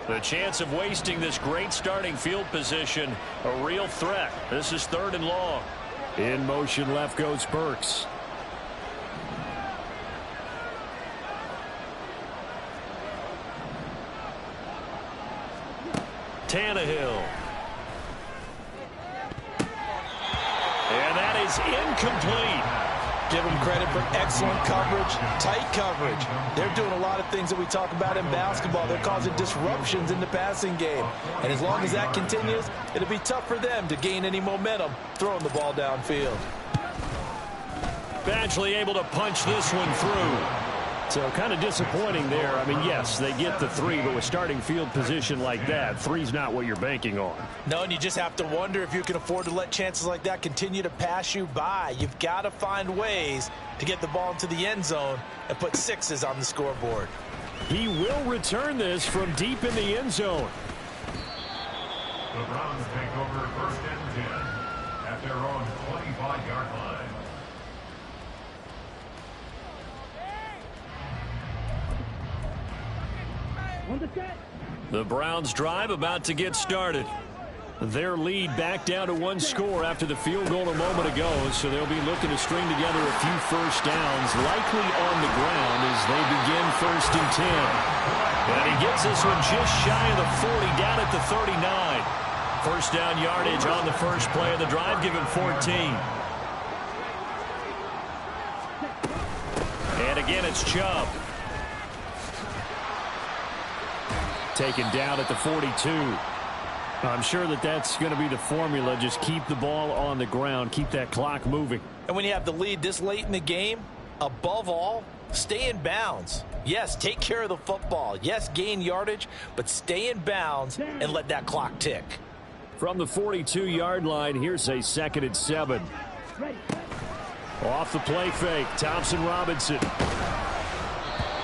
The chance of wasting this great starting field position, a real threat. This is 3rd and long. In motion left goes Burks. Tannehill. And that is incomplete. Give them credit for excellent coverage, tight coverage. They're doing a lot of things that we talk about in basketball. They're causing disruptions in the passing game. And as long as that continues, it'll be tough for them to gain any momentum throwing the ball downfield. Badgley able to punch this one through. So kind of disappointing there. I mean, yes, they get the 3, but with starting field position like that, 3's not what you're banking on. No, and you just have to wonder if you can afford to let chances like that continue to pass you by. You've got to find ways to get the ball into the end zone and put 6s on the scoreboard. He will return this from deep in the end zone. The Browns take over 1st and 10 at their own 25-yard line. The Browns drive about to get started. Their lead back down to 1 score after the field goal a moment ago, so they'll be looking to string together a few first downs, likely on the ground as they begin 1st and 10. And he gets this one just shy of the 40, down at the 39. First down yardage on the first play of the drive, give him 14. And again, it's Chubb. taken down at the 42. I'm sure that that's going to be the formula. Just keep the ball on the ground. Keep that clock moving. And when you have the lead this late in the game, above all, stay in bounds. Yes, take care of the football. Yes, gain yardage, but stay in bounds and let that clock tick. From the 42-yard line, here's a 2nd and 7. Off the play fake, Thompson Robinson.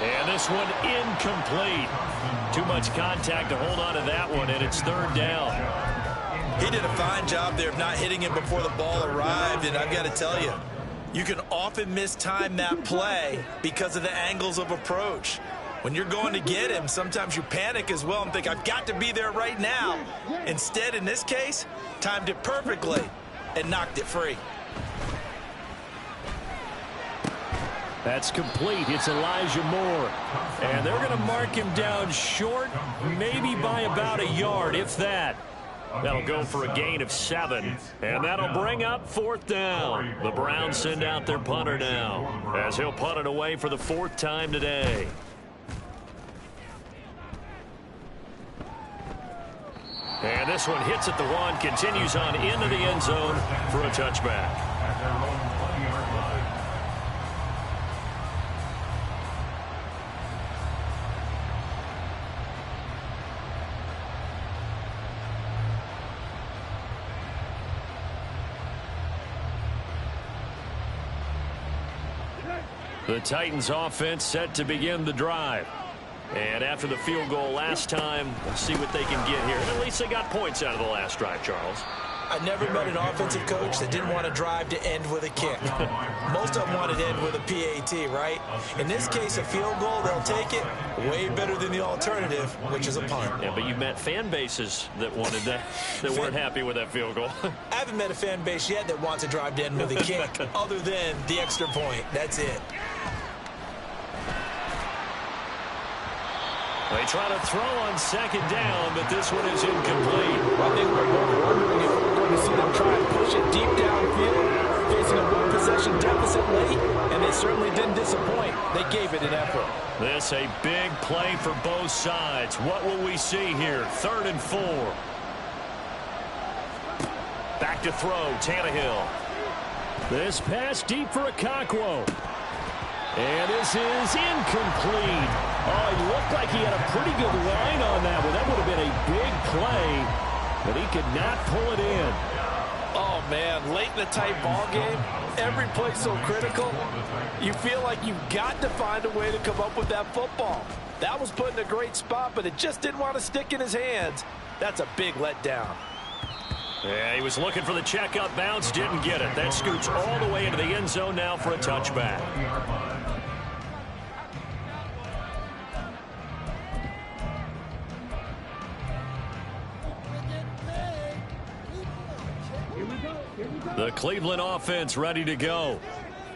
And this one incomplete. Too much contact to hold on to that one, and it's 3rd down. He did a fine job there of not hitting him before the ball arrived, and I've got to tell you, you can often mistime that play because of the angles of approach. When you're going to get him, sometimes you panic as well and think, I've got to be there right now. Instead, in this case, timed it perfectly and knocked it free. That's complete. It's Elijah Moore. And they're going to mark him down short, maybe by about a yard, if that. That'll go for a gain of 7. And that'll bring up 4th down. The Browns send out their punter now, as he'll punt it away for the 4th time today. And this one hits at the 1, continues on into the end zone for a touchback. The Titans offense set to begin the drive. And after the field goal last time, we'll see what they can get here. At least they got points out of the last drive, Charles. I never met an offensive coach that didn't want to drive to end with a kick. Most of them wanted to end with a PAT, right? In this case, a field goal, they'll take it. Way better than the alternative, which is a punt. Yeah, but you met fan bases that wanted that, that weren't happy with that field goal. I haven't met a fan base yet that wants to drive to end with a kick other than the extra point. That's it. They try to throw on 2nd down, but this one is incomplete. I think we're both wondering if we're going to see them try and push it deep downfield, facing a one-possession deficit late, and they certainly didn't disappoint. They gave it an effort. This a big play for both sides. What will we see here? 3rd and 4. Back to throw, Tannehill. This pass deep for Okonkwo. And this is incomplete. Oh, he looked like he had a pretty good line on that one. That would have been a big play, but he could not pull it in. Oh, man, late in the tight ball game, every play so critical, you feel like you've got to find a way to come up with that football. That was put in a great spot, but it just didn't want to stick in his hands. That's a big letdown. Yeah, he was looking for the checkup bounce, didn't get it. That scoots all the way into the end zone now for a touchback. The Cleveland offense ready to go.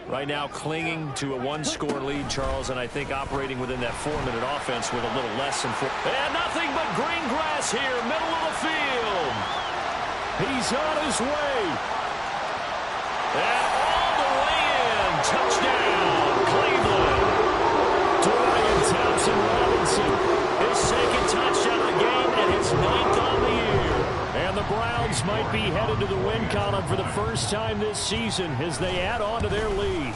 Right now clinging to a 1-score lead, Charles, and I think operating within that 4-minute offense with a little less than 4. And nothing but green grass here, middle of the field. He's on his way. And all the way in. Touchdown, Cleveland. Dorian Thompson-Robinson. His 2nd touchdown of the game and his 9th on the year. And the Browns might be headed to the win column for the first time this season as they add on to their lead.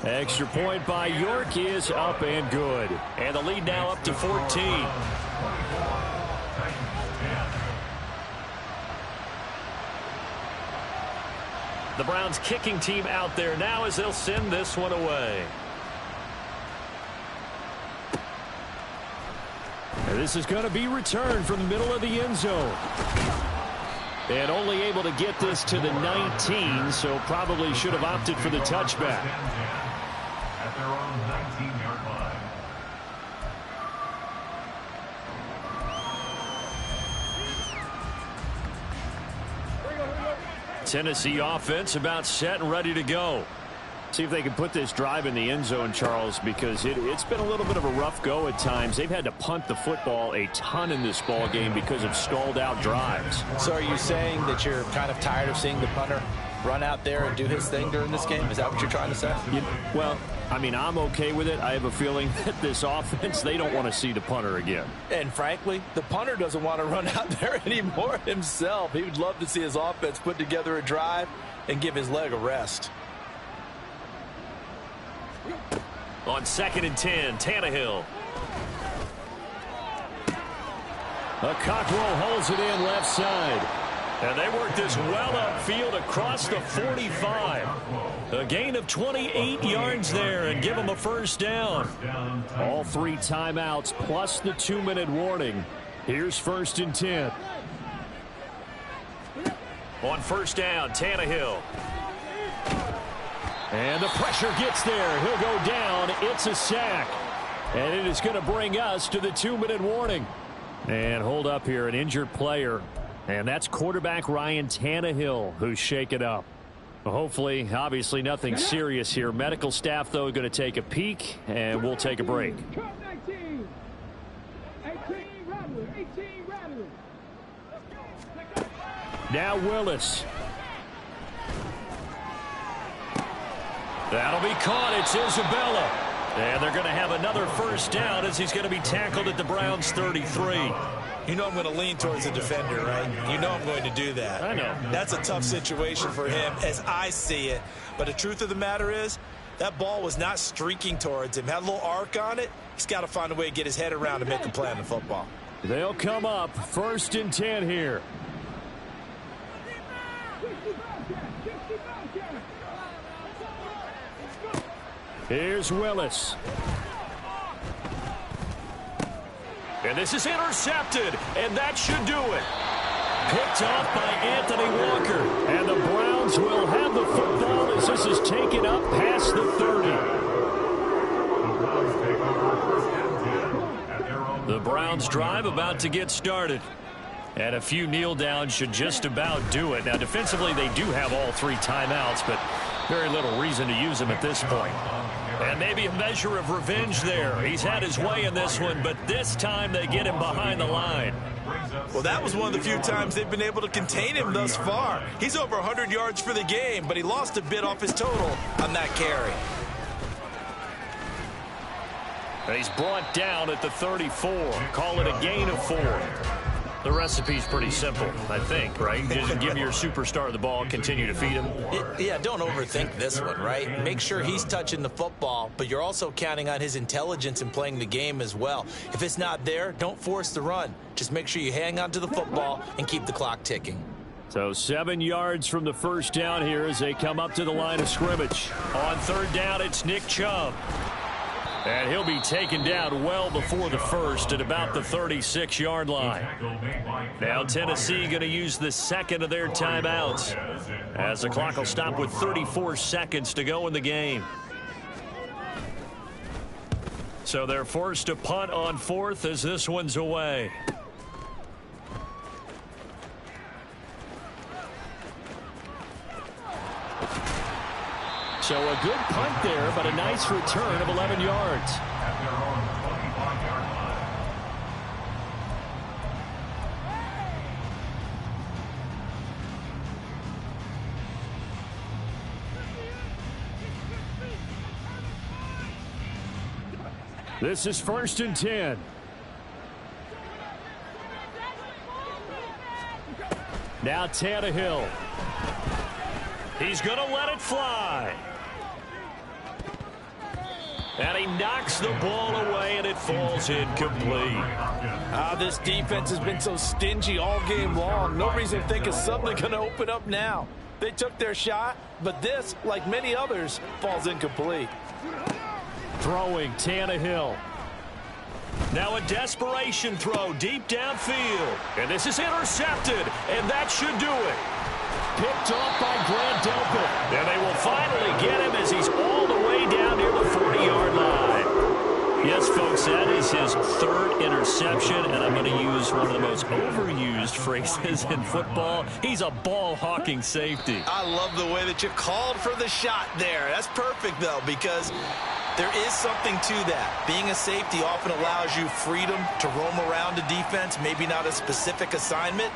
Extra point by York is up and good. And the lead now up to 14. The Browns kicking team out there now as they'll send this one away. And this is going to be returned from the middle of the end zone. And only able to get this to the 19, so probably should have opted for the touchback. At their own 19-yard line. Tennessee offense about set and ready to go. See if they can put this drive in the end zone, Charles, because it's been a little bit of a rough go at times. They've had to punt the football a ton in this ball game because of stalled out drives. So are you saying that you're kind of tired of seeing the punter run out there and do his thing during this game? Is that what you're trying to say? Well, I mean, I'm okay with it. I have a feeling that this offense, they don't want to see the punter again. And frankly, the punter doesn't want to run out there anymore himself. He would love to see his offense put together a drive and give his leg a rest. On 2nd and 10, Tannehill. A Cockrell holds it in left side. And they work this well upfield across the 45. A gain of 28 yards there and give them a first down. All 3 timeouts plus the 2-minute warning. Here's 1st and 10. On 1st down, Tannehill. And the pressure gets there. He'll go down. It's a sack. And it is going to bring us to the 2-minute warning. And hold up here, an injured player. And that's quarterback Ryan Tannehill who's shaken up. Hopefully, obviously nothing serious here. Medical staff, though, going to take a peek, and we'll take a break. 18 Rattler. Now Willis. That'll be caught. It's Isabella. And they're going to have another first down as he's going to be tackled at the Browns' 33. You know I'm going to lean towards the defender, right? You know I'm going to do that. I know. That's a tough situation for him as I see it. But the truth of the matter is, that ball was not streaking towards him. Had a little arc on it. He's got to find a way to get his head around and make a play on the football. They'll come up 1st and 10 here. Here's Willis. And this is intercepted, and that should do it. Picked off by Anthony Walker. And the Browns will have the football as this is taken up past the 30. The Browns drive about to get started. And a few kneel downs should just about do it. Now, defensively, they do have all 3 timeouts, but very little reason to use them at this point. And maybe a measure of revenge there. He's had his way in this one, but this time they get him behind the line. Well, that was one of the few times they've been able to contain him thus far. He's over 100 yards for the game, but he lost a bit off his total on that carry. And he's brought down at the 34. Call it a gain of 4. The recipe's pretty simple, I think, right? Just give your superstar the ball, continue to feed him. Yeah, don't overthink this one, right? Make sure he's touching the football, but you're also counting on his intelligence in playing the game as well. If it's not there, don't force the run. Just make sure you hang on to the football and keep the clock ticking. So 7 yards from the first down here as they come up to the line of scrimmage. On 3rd down, it's Nick Chubb. And he'll be taken down well before the first at about the 36-yard line. Now Tennessee going to use the 2nd of their timeouts as the clock will stop with 34 seconds to go in the game. So they're forced to punt on 4th as this one's away. So a good punt there, but a nice return of 11 yards. This is 1st and 10. Now Tannehill. He's going to let it fly. And he knocks the ball away, and it falls incomplete. This defense has been so stingy all game long. No reason to think it's suddenly going to open up now. They took their shot, but this, like many others, falls incomplete. Throwing Tannehill. Now a desperation throw deep downfield. And this is intercepted, and that should do it. Picked off by Grant Delpit. And they will finally get him as he's all the way down near the 40-yard line. Yes, folks, that is his 3rd interception, and I'm going to use one of the most overused phrases in football. He's a ball-hawking safety. I love the way that you called for the shot there. That's perfect, though, because there is something to that. Being a safety often allows you freedom to roam around a defense, maybe not a specific assignment.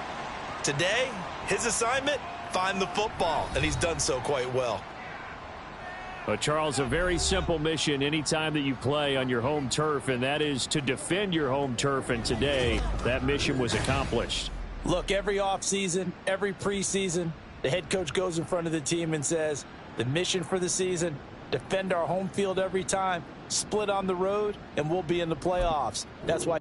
Today, his assignment, find the football, and he's done so quite well. But, Charles, a very simple mission anytime that you play on your home turf, and that is to defend your home turf. And today, that mission was accomplished. Look, every offseason, every preseason, the head coach goes in front of the team and says, the mission for the season, defend our home field every time, split on the road, and we'll be in the playoffs. That's why